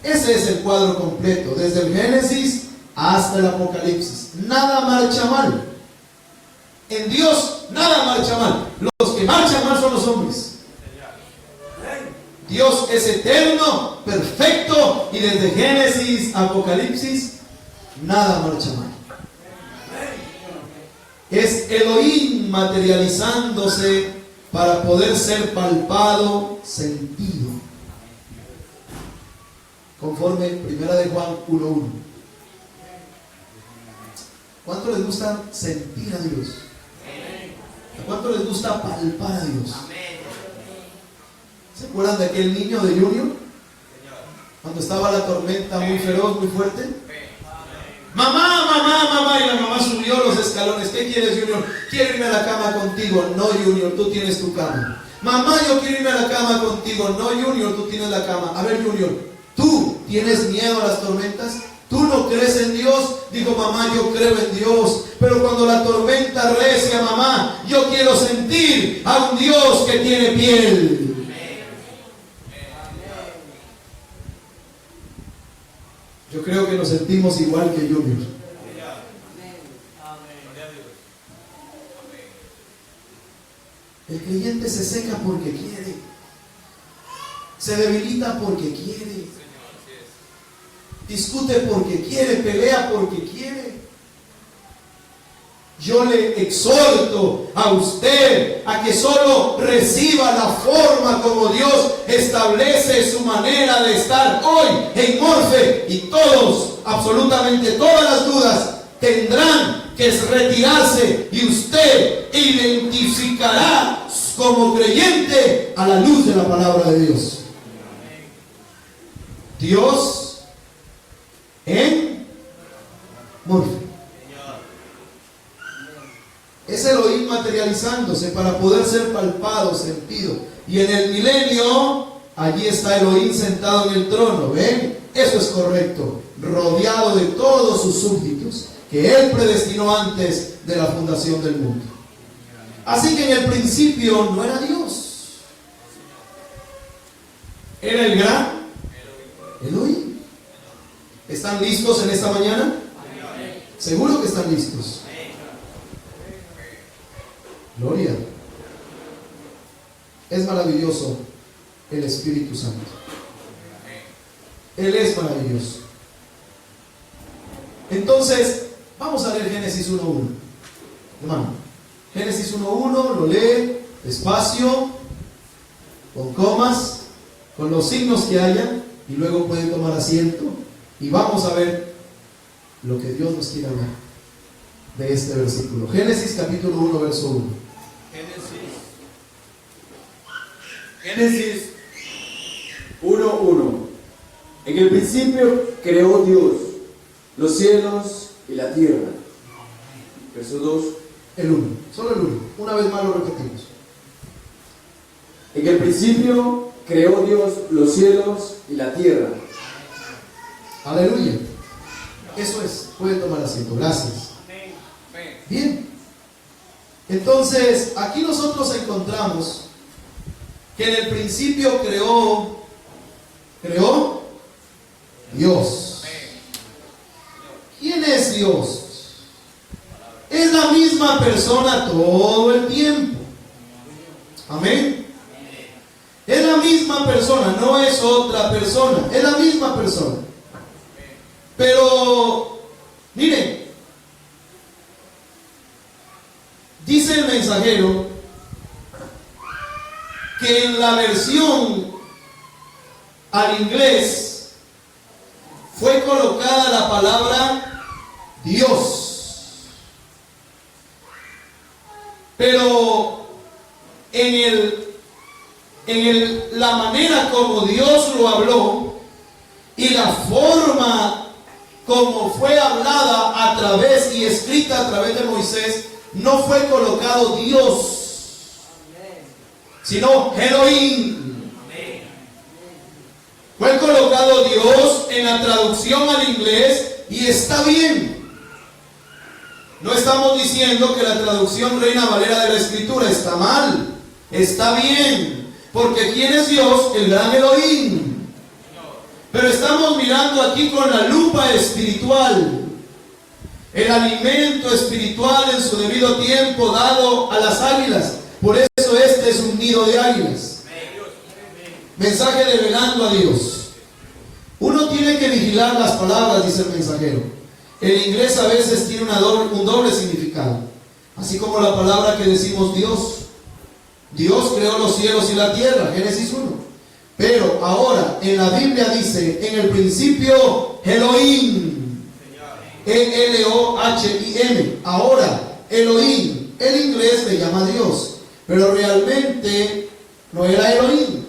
Ese es el cuadro completo, desde el Génesis hasta el Apocalipsis. Nada marcha mal. En Dios nada marcha mal. Los que marchan mal son los hombres. Dios es eterno, perfecto, y desde Génesis a Apocalipsis nada marcha mal. Es Elohim materializándose para poder ser palpado, sentido. Conforme 1 de Juan 1:1. ¿Cuánto les gusta sentir a Dios? ¿A cuánto les gusta palpar a Dios? ¿Se acuerdan de aquel niño de Junior? Cuando estaba la tormenta muy feroz, muy fuerte. Mamá, mamá, mamá, y la mamá subió los escalones. ¿Qué quieres, Junior? Quiero irme a la cama contigo. No, Junior, tú tienes tu cama. Mamá, yo quiero irme a la cama contigo. No, Junior, tú tienes la cama. A ver, Junior, ¿tú tienes miedo a las tormentas? ¿Tú no crees en Dios? Digo, mamá, yo creo en Dios. Pero cuando la tormenta recia, mamá, yo quiero sentir a un Dios que tiene piel. Yo creo que nos sentimos igual que Junior. El creyente se seca porque quiere. Se debilita porque quiere. Discute porque quiere. Pelea porque quiere. Yo le exhorto a usted a que solo reciba la forma como Dios establece su manera de estar hoy en Morfe, y todos, absolutamente todas las dudas tendrán que retirarse, y usted identificará como creyente a la luz de la palabra de Dios. Dios en Morfe. Es Elohim materializándose para poder ser palpado, sentido. Y en el milenio, allí está Elohim sentado en el trono. ¿Ven? Eso es correcto. Rodeado de todos sus súbditos, que Él predestinó antes de la fundación del mundo. Así que en el principio no era Dios. Era el gran Elohim. ¿Están listos en esta mañana? ¿Seguro que están listos? Gloria. Es maravilloso el Espíritu Santo. Él es maravilloso. Entonces, vamos a leer Génesis 1:1. Hermano, Génesis 1:1, lo lee despacio, con comas, con los signos que haya, y luego puede tomar asiento, y vamos a ver lo que Dios nos quiere hablar de este versículo. Génesis capítulo 1, verso 1.
Génesis 1:1. En el principio creó Dios los cielos y la tierra. Verso 2.
El 1, solo el 1. Una vez más lo repetimos.
En el principio creó Dios los cielos y la tierra.
Aleluya. Eso es. Puede tomar asiento. Gracias. Bien. Entonces, aquí nosotros encontramos que en el principio creó Dios. ¿Quién es Dios? Es la misma persona todo el tiempo. Amén. Es la misma persona, no es otra persona, es la misma persona. Pero, miren, dice el mensajero que en la versión al inglés fue colocada la palabra Dios. Pero la manera como Dios lo habló y la forma como fue hablada a través y escrita a través de Moisés, no fue colocado Dios, sino Elohim. Fue colocado Dios en la traducción al inglés y está bien. No estamos diciendo que la traducción Reina Valera de la Escritura está mal. Está bien. Porque ¿quién es Dios? El gran Elohim. Pero estamos mirando aquí con la lupa espiritual. El alimento espiritual en su debido tiempo dado a las águilas. Por eso este es un nido de águilas. Mensaje develando a Dios. Uno tiene que vigilar las palabras, dice el mensajero. El inglés a veces tiene un doble significado. Así como la palabra que decimos Dios. Dios creó los cielos y la tierra, Génesis 1. Pero ahora en la Biblia dice, en el principio Elohim. E-L-O-H-I-M. Ahora, Elohim. El inglés le llama Dios. Pero realmente no era Elohim.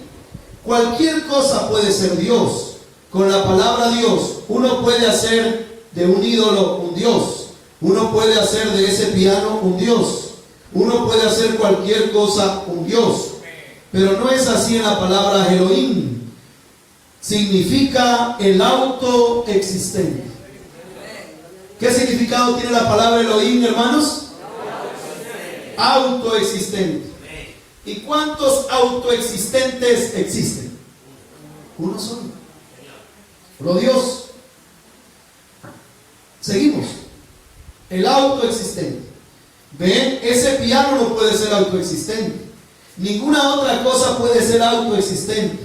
Cualquier cosa puede ser Dios. Con la palabra Dios, uno puede hacer de un ídolo un Dios. Uno puede hacer de ese piano un Dios. Uno puede hacer cualquier cosa un Dios. Pero no es así en la palabra Elohim. Significa el autoexistente. ¿Qué significado tiene la palabra Elohim, hermanos? Autoexistente. ¿Y cuántos autoexistentes existen? Uno solo. Solo Dios. Seguimos. El autoexistente. ¿Ven? Ese piano no puede ser autoexistente. Ninguna otra cosa puede ser autoexistente.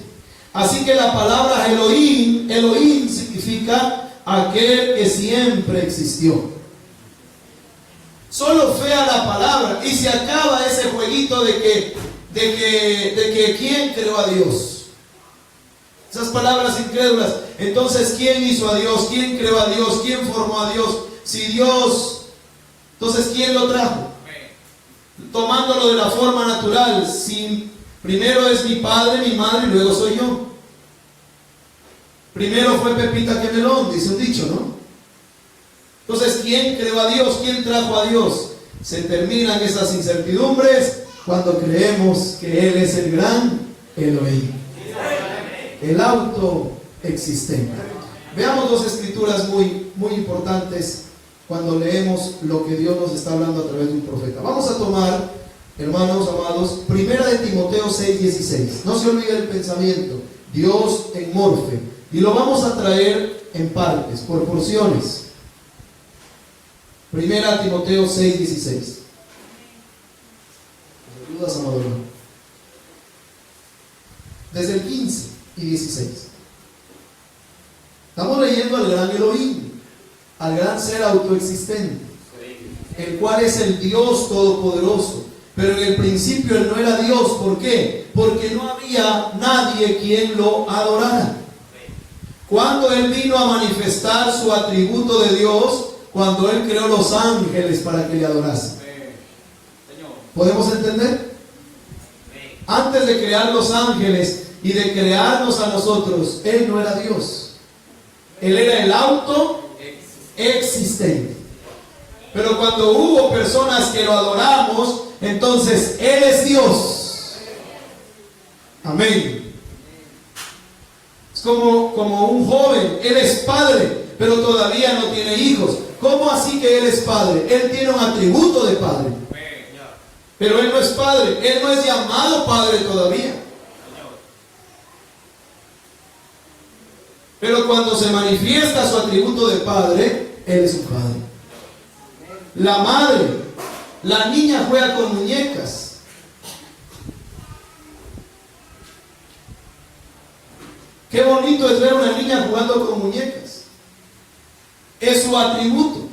Así que la palabra Elohim, Elohim significa aquel que siempre existió. Solo fea la palabra y se acaba ese jueguito de que ¿quién creó a Dios? Esas palabras incrédulas. Entonces, ¿quién hizo a Dios? ¿Quién creó a Dios? ¿Quién formó a Dios? Si Dios, entonces ¿quién lo trajo? Tomándolo de la forma natural. Si primero es mi padre, mi madre y luego soy yo. Primero fue Pepita que melón, dice un dicho, ¿no? Entonces, ¿quién creó a Dios? ¿Quién trajo a Dios? Se terminan esas incertidumbres cuando creemos que Él es el gran Elohim. El autoexistente. Veamos dos escrituras muy importantes cuando leemos lo que Dios nos está hablando a través de un profeta. Vamos a tomar, hermanos amados, primera de Timoteo 6:16. No se olvide el pensamiento. Dios en morfe. Y lo vamos a traer en partes, por porciones. Primera Timoteo 6:16. ¿Ayudas, amado? Desde el 15 y 16. Estamos leyendo al gran Elohim, al gran ser autoexistente, el cual es el Dios todopoderoso. Pero en el principio Él no era Dios. ¿Por qué? Porque no había nadie quien lo adorara. Cuando Él vino a manifestar su atributo de Dios, cuando Él creó los ángeles para que le adorasen. ¿Podemos entender? Antes de crear los ángeles y de crearnos a nosotros, Él no era Dios. Él era el autoexistente. Pero cuando hubo personas que lo adoramos, entonces Él es Dios. Amén. Es como un joven. Él es padre, pero todavía no tiene hijos. ¿Cómo así que Él es padre? Él tiene un atributo de padre, pero Él no es padre. Él no es llamado padre todavía. Pero cuando se manifiesta su atributo de padre, Él es un padre. La madre, la niña juega con muñecas. Qué bonito es ver a una niña jugando con muñecas. Es su atributo.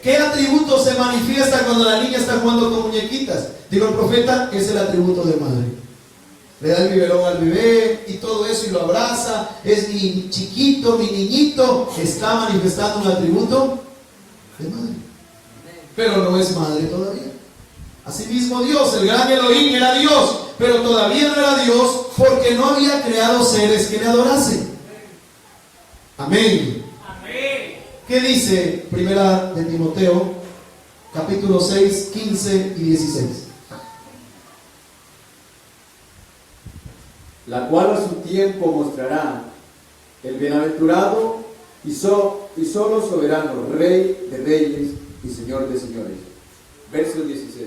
¿Qué atributo se manifiesta cuando la niña está jugando con muñequitas? Digo el profeta, es el atributo de madre. Le da el biberón al bebé y todo eso y lo abraza. Es mi chiquito, mi niñito. Está manifestando un atributo de madre. Pero no es madre todavía. Asimismo Dios, el gran Elohim, era Dios, pero todavía no era Dios porque no había creado seres que le adorasen. Amén.
Amén.
¿Qué dice primera de Timoteo capítulo 6, 15 y 16.
La cual a su tiempo mostrará el bienaventurado y solo soberano, Rey de reyes y Señor de señores. Verso 16.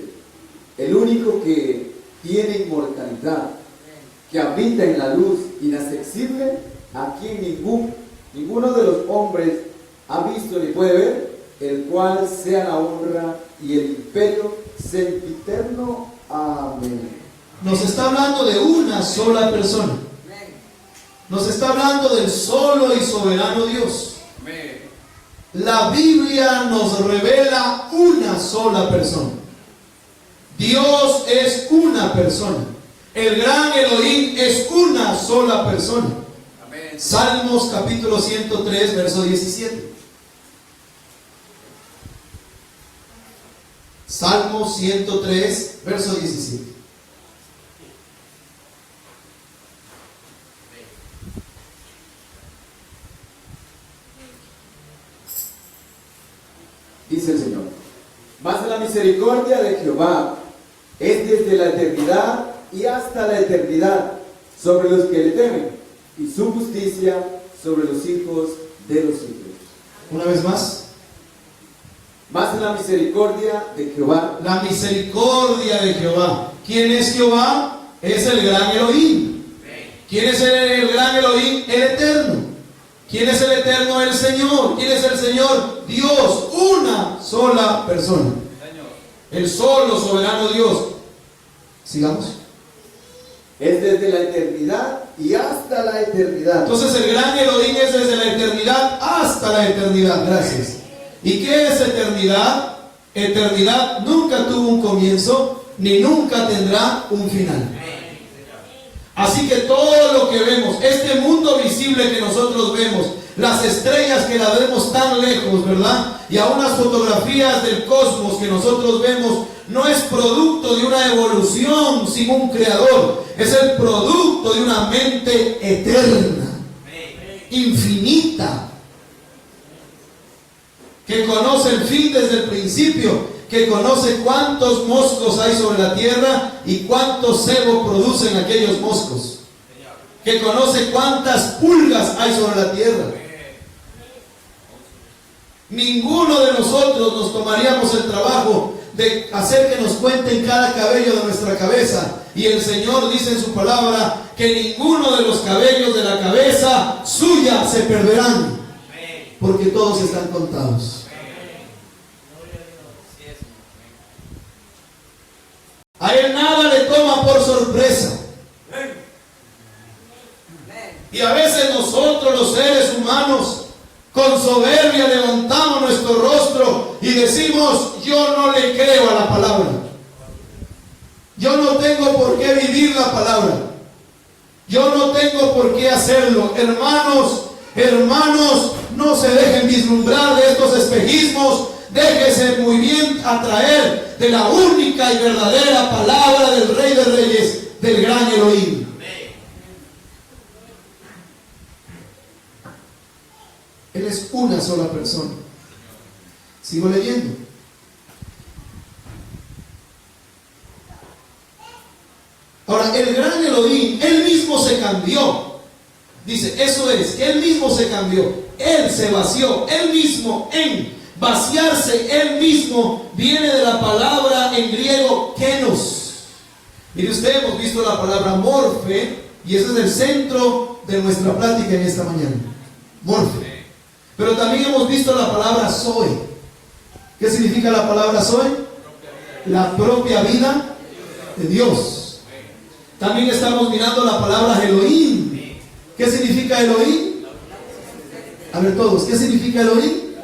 El único que tiene inmortalidad, que habita en la luz inaccesible, a quien ninguno de los hombres ha visto ni puede ver, el cual sea la honra y el imperio sempiterno. Amén.
Nos está hablando de una sola persona. Nos está hablando del solo y soberano Dios. La Biblia nos revela una sola persona. Dios es una persona. El gran Elohim es una sola persona.
Amén.
Salmos capítulo 103, verso 17. Salmos 103, verso 17.
Dice el Señor: mas la misericordia de Jehová es desde la eternidad y hasta la eternidad sobre los que le temen, y su justicia sobre los hijos de los hijos.
Una vez más.
Mas la misericordia de Jehová.
La misericordia de Jehová. ¿Quién es Jehová? Es el gran Elohim. ¿Quién es el gran Elohim? El eterno. ¿Quién es el eterno? El Señor. ¿Quién es el Señor? Dios. Una sola persona. El solo soberano Dios. Sigamos.
Es desde la eternidad y hasta la eternidad.
Entonces el gran Elohim es desde la eternidad hasta la eternidad. Gracias. ¿Y qué es eternidad? Eternidad nunca tuvo un comienzo ni nunca tendrá un final. Así que todo lo que vemos, este mundo visible que nosotros vemos, las estrellas que las vemos tan lejos, ¿verdad? Y aún las fotografías del cosmos que nosotros vemos, no es producto de una evolución sin un creador, es el producto de una mente eterna, infinita, que conoce el fin desde el principio, que conoce cuántos moscos hay sobre la tierra y cuántos cebo producen aquellos moscos, que conoce cuántas pulgas hay sobre la tierra. Ninguno de nosotros nos tomaríamos el trabajo de hacer que nos cuenten cada cabello de nuestra cabeza, y el Señor dice en su palabra que ninguno de los cabellos de la cabeza suya se perderán, porque todos están contados. A Él nada le toma por sorpresa. Y a veces nosotros, los seres humanos, con soberbia levantamos nuestro rostro y decimos: yo no le creo a la palabra. Yo no tengo por qué vivir la palabra. Yo no tengo por qué hacerlo. Hermanos, no se dejen vislumbrar de estos espejismos. Déjese muy bien atraer de la única y verdadera palabra del Rey de Reyes, del gran Elohim. Él es una sola persona. Sigo leyendo. Ahora, el gran Elohim, Él mismo se cambió. Dice, eso es, que Él mismo se cambió. Él se vació, Él mismo en vaciarse, Él mismo viene de la palabra en griego kenos. Mire usted, hemos visto la palabra morfe, y ese es el centro de nuestra plática en esta mañana. Morfe. Pero también hemos visto la palabra zoe. ¿Qué significa la palabra zoe? La propia vida de Dios. También estamos mirando la palabra Elohim. ¿Qué significa Elohim? A ver todos, ¿qué significa Elohim?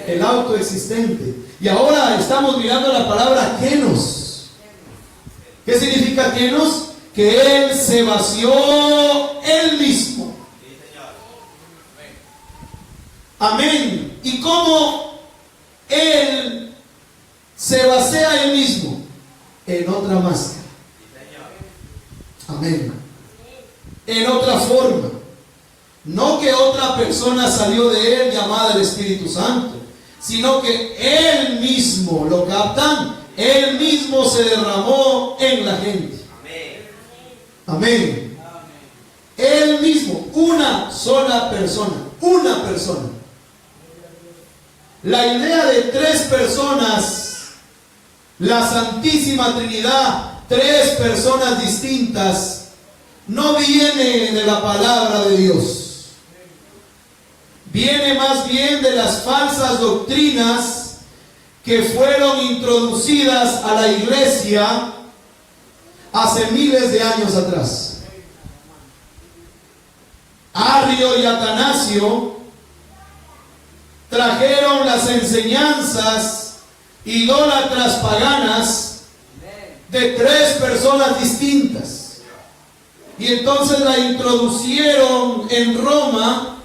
El autoexistente. Y ahora estamos mirando la palabra kenos. ¿Qué significa kenos? Que Él se vació Él mismo. Amén. ¿Y cómo Él se vacía Él mismo? En otra máscara. Amén. En otra forma. No que otra persona salió de Él llamada el Espíritu Santo. sino que Él mismo, ¿lo captan? Él mismo se derramó en la gente. Amén. Él mismo, una sola persona, una persona. La idea de tres personas, la Santísima Trinidad, tres personas distintas, no viene de la palabra de Dios. Viene más bien de las falsas doctrinas que fueron introducidas a la iglesia hace miles de años atrás. Arrio y Atanasio trajeron las enseñanzas idólatras paganas de tres personas distintas. Y entonces la introducieron en Roma,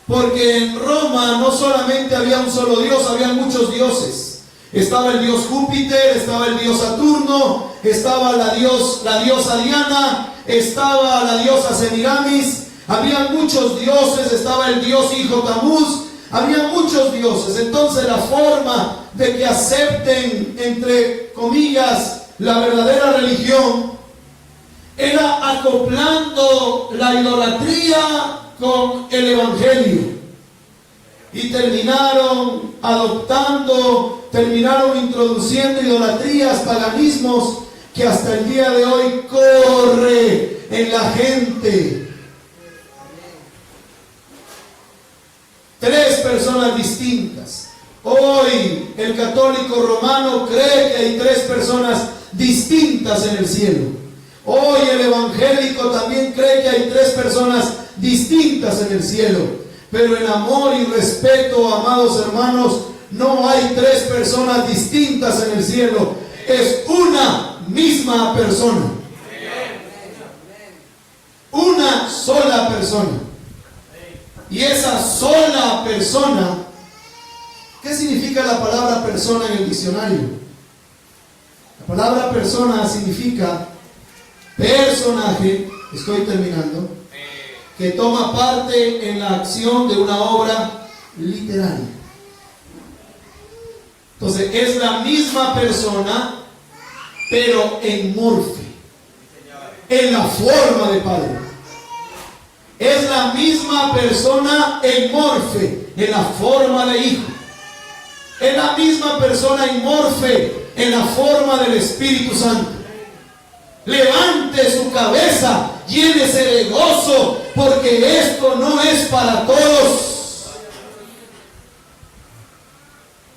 porque en Roma no solamente había un solo Dios, había muchos dioses. Estaba el dios Júpiter, estaba el dios Saturno, estaba la diosa Diana, estaba la diosa Semiramis, había muchos dioses, estaba el dios hijo Tamuz, había muchos dioses. Entonces la forma de que acepten, entre comillas, la verdadera religión era acoplando la idolatría con el evangelio, y terminaron adoptando, terminaron introduciendo idolatrías, paganismos que hasta el día de hoy corre en la gente. Tres personas distintas. Hoy el católico romano cree que hay tres personas distintas en el cielo. Hoy el evangélico también cree que hay tres personas distintas en el cielo. Pero en amor y respeto, amados hermanos, no hay tres personas distintas en el cielo. Es una misma persona. Una sola persona. Y esa sola persona, ¿qué significa la palabra persona en el diccionario? La palabra persona significa personaje, estoy terminando, que toma parte en la acción de una obra literaria. Entonces es la misma persona, pero en morfe, en la forma de Padre. Es la misma persona en morfe, en la forma de Hijo. Es la misma persona en morfe, en la forma del Espíritu Santo. Levante su cabeza, llénese de gozo, porque esto no es para todos.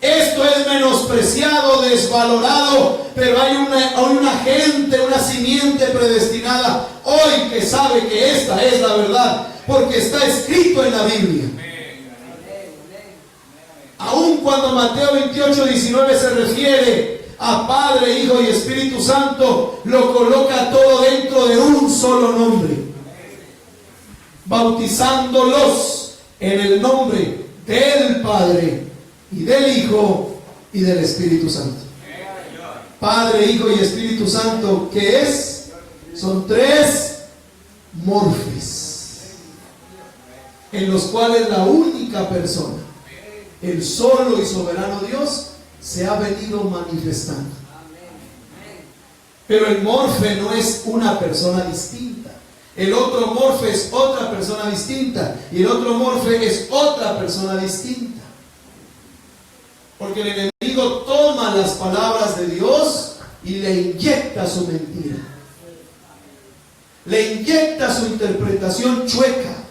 Esto es menospreciado, desvalorado, pero hay una gente, una simiente predestinada hoy que sabe que esta es la verdad, porque está escrito en la Biblia. Aun cuando Mateo 28:19 se refiere a Padre, Hijo y Espíritu Santo, lo coloca todo dentro de un solo nombre, bautizándolos en el nombre del Padre y del Hijo y del Espíritu Santo. Padre, Hijo y Espíritu Santo, ¿qué es? Son tres morfes, en los cuales la única persona, el solo y soberano Dios, se ha venido manifestando. Pero el morfe no es una persona distinta. El otro morfe es otra persona distinta. Y el otro morfe es otra persona distinta. Porque el enemigo toma las palabras de Dios y le inyecta su mentira. Le inyecta su interpretación chueca.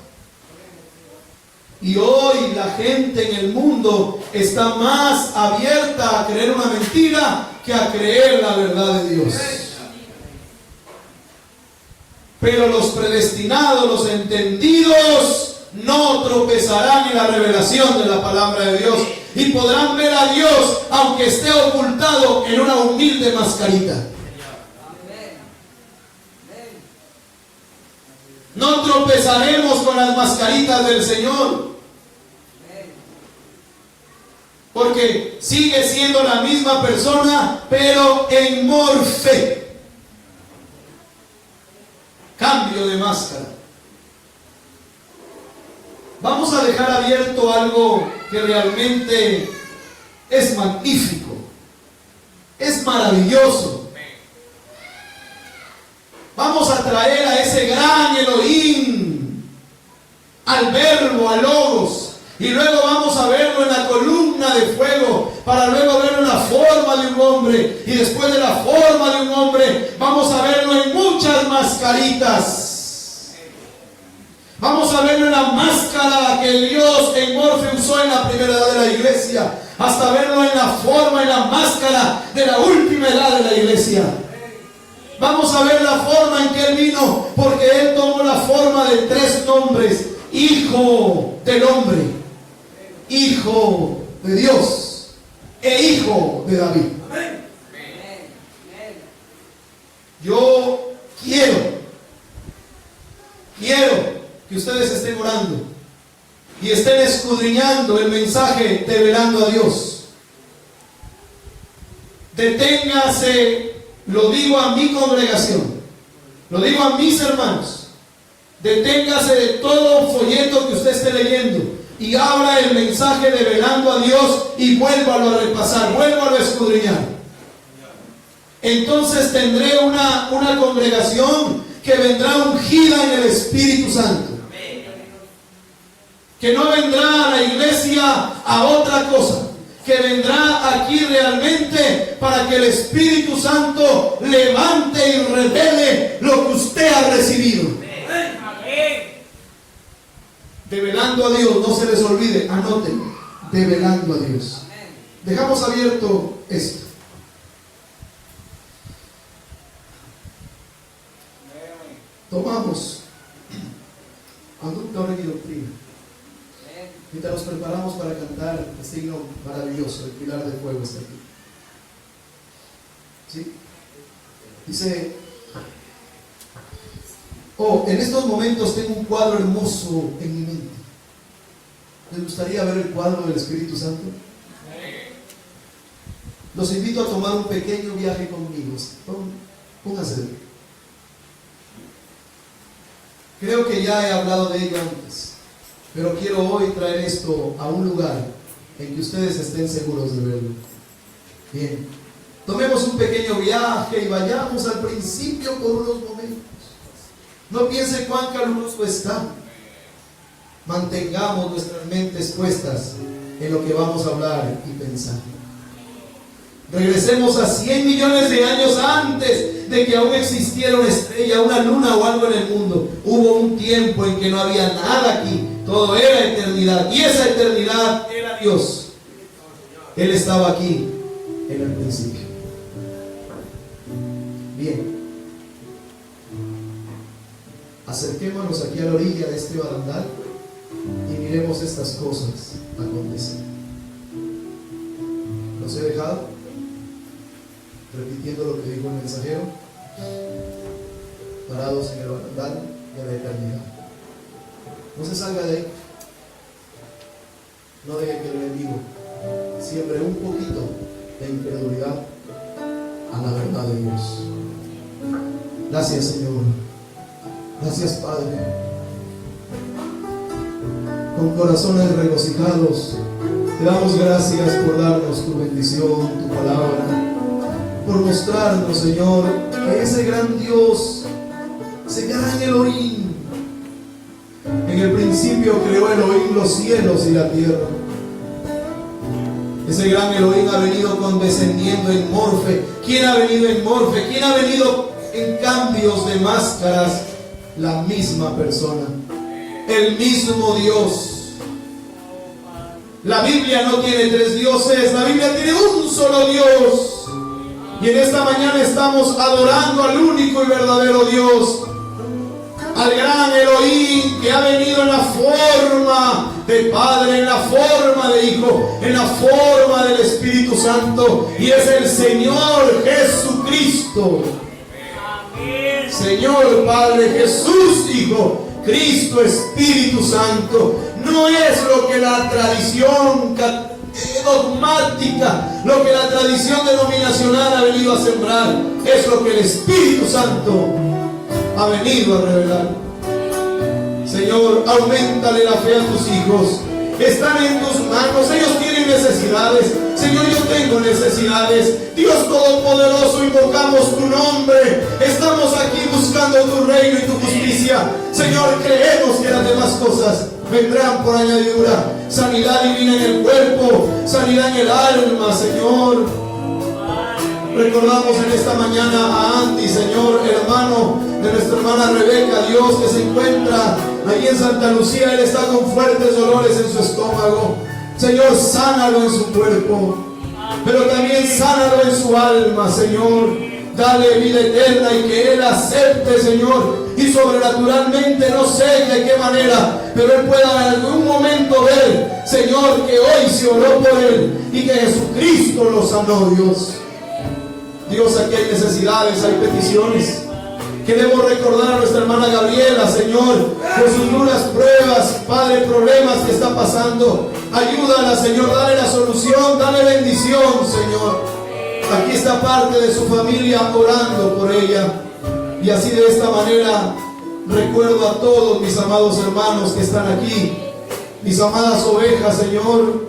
Y hoy la gente en el mundo está más abierta a creer una mentira que a creer la verdad de Dios. Pero los predestinados, los entendidos, no tropezarán en la revelación de la palabra de Dios y podrán ver a Dios aunque esté ocultado en una humilde mascarita. No tropezaremos con las mascaritas del Señor, porque sigue siendo la misma persona, pero en morfe. Cambio de máscara. Vamos a dejar abierto algo que realmente es magnífico, es maravilloso. Vamos a traer a ese gran Elohim, al verbo, al logos, y luego vamos a verlo en la columna de fuego, para luego verlo en la forma de un hombre, y después de la forma de un hombre vamos a verlo en muchas mascaritas. Vamos a verlo en la máscara que el Dios en Morfe usó en la primera edad de la iglesia, hasta verlo en la forma, en la máscara de la última edad de la iglesia. Vamos a ver la forma en que Él vino, porque Él tomó la forma de 3 nombres: Hijo del hombre, Hijo de Dios e Hijo de David. Yo quiero que ustedes estén orando y estén escudriñando el mensaje develando a Dios. Deténgase. Lo digo a mi congregación, lo digo a mis hermanos, deténgase de todo folleto que usted esté leyendo y abra el mensaje develando a Dios y vuélvalo a repasar, vuélvalo a escudriñar. Entonces tendré una congregación que vendrá ungida en el Espíritu Santo, que no vendrá a la iglesia a otra cosa, que vendrá aquí realmente para que el Espíritu Santo levante y revele lo que usted ha recibido. Develando a Dios, no se les olvide, anoten, develando a Dios. Dejamos abierto esto. Tomamos Conducta, Orden y Doctrina. Mientras nos preparamos para cantar este himno maravilloso, el pilar de fuego está aquí. ¿Sí? Dice: oh, en estos momentos tengo un cuadro hermoso en mi mente. ¿Les gustaría ver el cuadro del Espíritu Santo? Los invito a tomar un pequeño viaje conmigo. Pónganse. Creo que ya he hablado de ello antes, pero quiero hoy traer esto a un lugar en que ustedes estén seguros de verlo. Bien, tomemos un pequeño viaje y vayamos al principio por unos momentos. No piense cuán caluroso está. Mantengamos nuestras mentes puestas en lo que vamos a hablar y pensar. Regresemos a 100 millones de años antes de que aún existiera una estrella, una luna o algo en el mundo. Hubo un tiempo en que no había nada aquí. Todo era eternidad. Y esa eternidad era Dios. Él estaba aquí en el principio. Bien. Acerquémonos aquí a la orilla de este barandal y miremos estas cosas acontecer. ¿Los he dejado? Repitiendo lo que dijo el mensajero, parados en el barandal de la eternidad. No se salga de ahí. No deje que el enemigo siembre un poquito de incredulidad a la verdad de Dios. Gracias, Señor. Gracias, Padre. Con corazones regocijados te damos gracias por darnos tu bendición, tu palabra, por mostrarnos, Señor, que ese gran Dios, ese gran Elohim, en el principio creó Elohim los cielos y la tierra. Ese gran Elohim ha venido condescendiendo en Morfe. ¿Quién ha venido en Morfe? ¿Quién ha venido en cambios de máscaras? La misma persona, el mismo Dios. La Biblia no tiene 3 dioses, la Biblia tiene un solo Dios. Y en esta mañana estamos adorando al único y verdadero Dios, al gran Elohim que ha venido en la forma de Padre, en la forma de Hijo, en la forma del Espíritu Santo, y es el Señor Jesucristo. Señor Padre, Jesús Hijo, Cristo Espíritu Santo. No es lo que la tradición dogmática, lo que la tradición denominacional ha venido a sembrar, es lo que el Espíritu Santo ha venido a revelar. Señor, auméntale la fe a tus hijos están en tus manos. Ellos tienen necesidades. Señor, yo tengo necesidades. Dios Todopoderoso, invocamos tu nombre. Estamos aquí buscando tu reino y tu justicia. Señor, creemos que las demás cosas vendrán por añadidura. Sanidad divina en el cuerpo, sanidad en el alma, Señor. Recordamos en esta mañana a Andy, Señor, hermano de nuestra hermana Rebeca, Dios, que se encuentra allí en Santa Lucía. Él está con fuertes dolores en su estómago. Señor, sánalo en su cuerpo, pero también sánalo en su alma, Señor. Dale vida eterna y que Él acepte, Señor, y sobrenaturalmente, no sé de qué manera, pero Él pueda en algún momento ver, Señor, que hoy se oró por Él y que Jesucristo lo sanó, Dios. Dios, aquí hay necesidades, hay peticiones. Queremos recordar a nuestra hermana Gabriela, Señor, por sus duras pruebas, Padre, problemas que está pasando. Ayúdala, Señor, dale la solución, dale bendición, Señor. Aquí está parte de su familia orando por ella. Y así de esta manera recuerdo a todos mis amados hermanos que están aquí, mis amadas ovejas, Señor,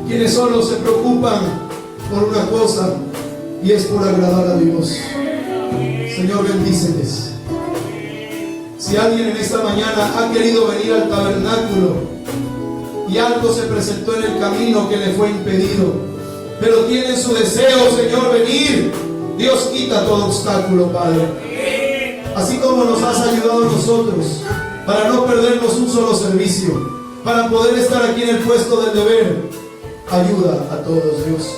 quienes solo se preocupan por una cosa, y es por agradar a Dios. Señor, bendíceles. Si alguien en esta mañana ha querido venir al tabernáculo y algo se presentó en el camino que le fue impedido, pero tiene su deseo, Señor, venir, Dios, quita todo obstáculo, Padre. Así como nos has ayudado a nosotros para no perdernos un solo servicio, para poder estar aquí en el puesto del deber, ayuda a todos, Dios.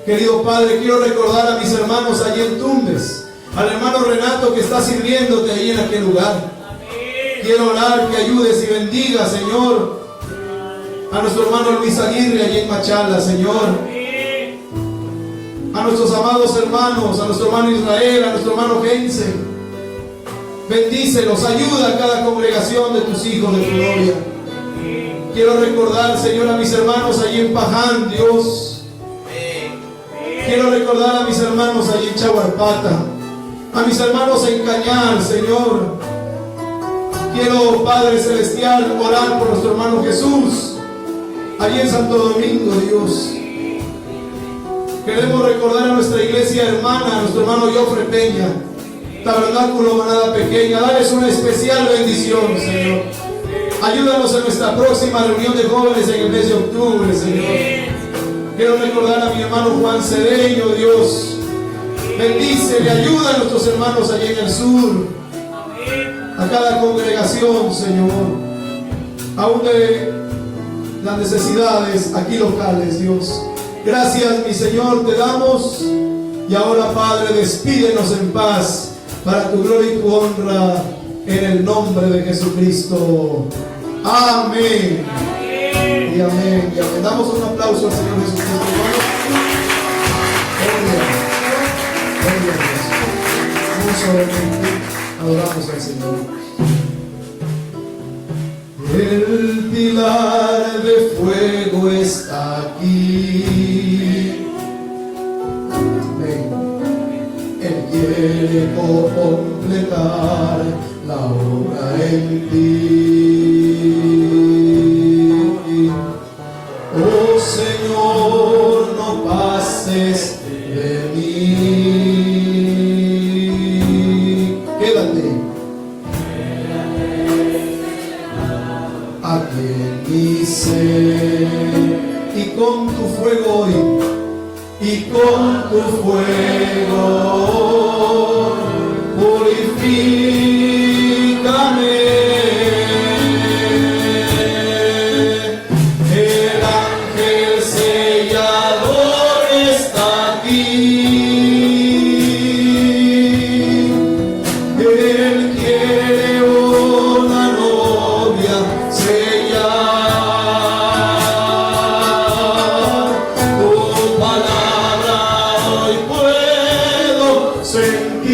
Querido Padre, quiero recordar a mis hermanos allí en Tumbes, al hermano Renato que está sirviéndote ahí en aquel lugar. Quiero orar que ayudes y bendiga, Señor, a nuestro hermano Luis Aguirre allí en Machala, Señor. A nuestros amados hermanos, a nuestro hermano Israel, a nuestro hermano Gense. Bendícelos, ayuda a cada congregación de tus hijos, de tu gloria. Quiero recordar, Señor, a mis hermanos allí en Paján, Dios. Quiero recordar a mis hermanos allí en Chaguarpata, a mis hermanos en Cañar, Señor. Quiero, Padre Celestial, orar por nuestro hermano Jesús, allí en Santo Domingo, Dios. Queremos recordar a nuestra iglesia hermana, a nuestro hermano Jofre Peña, Tabernáculo Manada Pequeña. Dales una especial bendición, Señor. Ayúdanos en nuestra próxima reunión de jóvenes en el mes de octubre, Señor. Quiero recordar a mi hermano Juan Cedeño, Dios. Bendícele, ayuda a nuestros hermanos allí en el sur, a cada congregación, Señor, aún de las necesidades aquí locales, Dios. Gracias, mi Señor, te damos. Y ahora, Padre, despídenos en paz para tu gloria y tu honra, en el nombre de Jesucristo. Amén. Y amén. Y amén. Damos un aplauso al Señor Jesucristo. Muy suavemente adoramos al Señor. El pilar de fuego está aquí. Amén. Él quiere completar la obra en ti. Oh Señor, no pases de mí. Quédate aquí en mi ser, y con tu fuego hoy, y con tu fuego purifícame. Sentir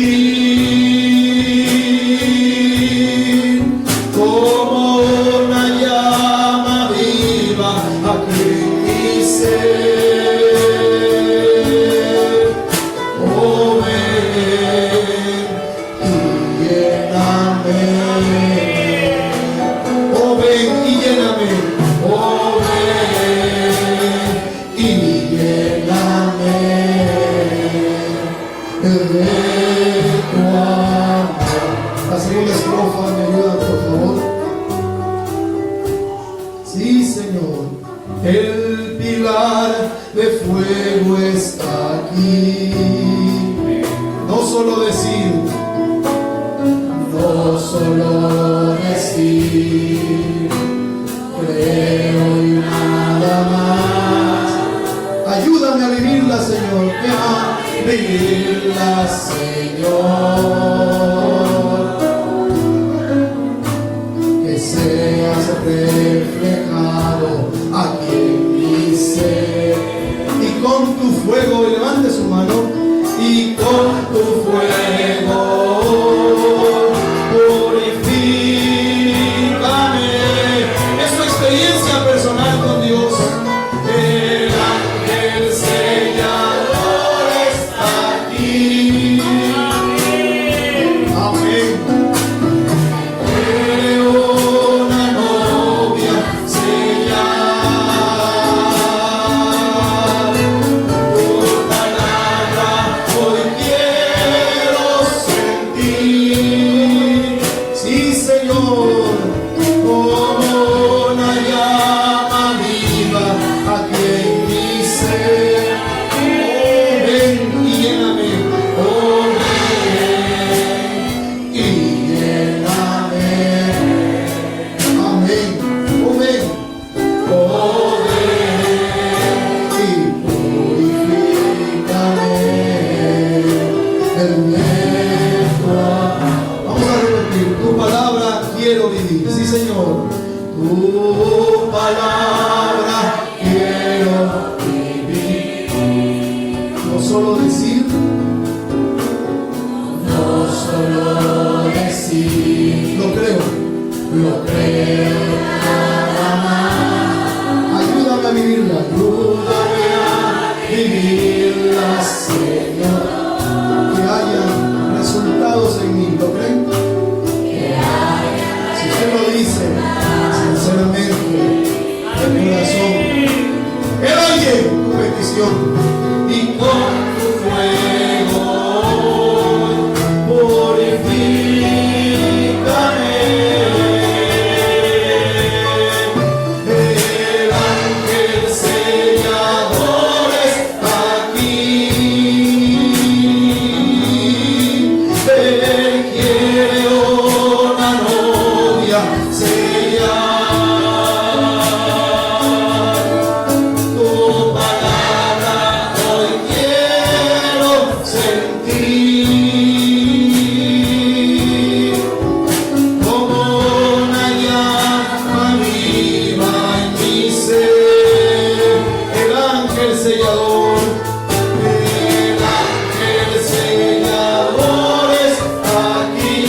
quiero vivir. Sí, Señor. Tu palabra quiero vivir. No solo decir, no solo decir, lo creo nada más. Ayúdame a vivirla, ayúdame a vivirla, Señor. Que haya resultados en mí, ¿lo creen? Si usted lo dice sinceramente, de corazón, Él oye tu petición y con tu fuego purifícame. El ángel sellador está aquí. Él quiere una novia sellar. Tu palabra hoy quiero sentir como una llama viva en mi ser. El ángel sellador, el ángel sellador está aquí.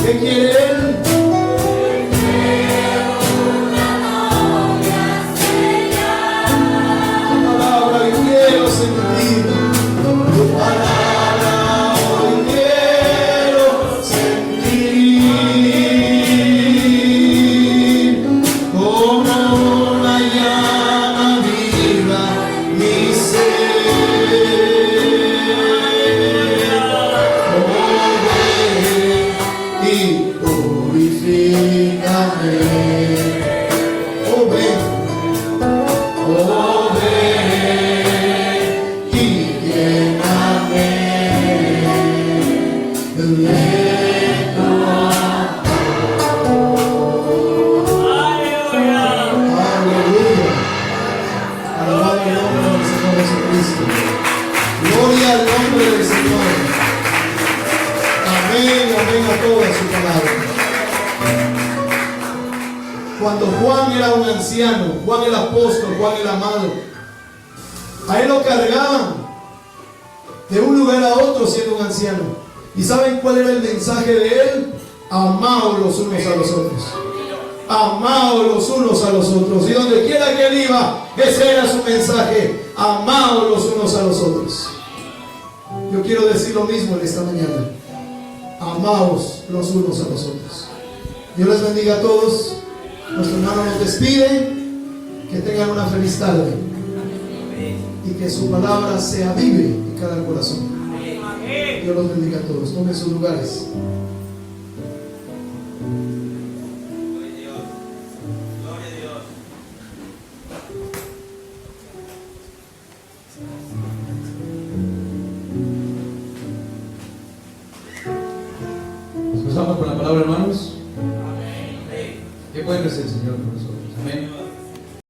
¿Qué quiere él? Tu palabra yo quiero sentir. Tu palabra hoy quiero sentir como una llama viva mi ser. Oh, ven y purifícame. Oh, ven y lléname de tu amor. Aleluya. Alabado el nombre del Señor Jesucristo. Gloria al nombre del Señor. Amén, amén a toda su palabra. Cuando Juan era un anciano, Juan el apóstol, Juan el amado, a él lo cargaban de un lugar a otro siendo un anciano. ¿Y saben cuál era el mensaje de él? Amaos los unos a los otros. Amaos los unos a los otros. Y donde quiera que él iba, ese era su mensaje. Amaos los unos a los otros. Yo quiero decir lo mismo en esta mañana. Amaos los unos a los otros. Dios les bendiga a todos. Nuestro hermano nos despide. Que tengan una feliz tarde. Y que su palabra sea vive en cada corazón. Dios los bendiga a todos. Tomen sus lugares.
Nos pasamos con la palabra, hermanos. ¿Qué puede hacer el Señor con nosotros? Amén.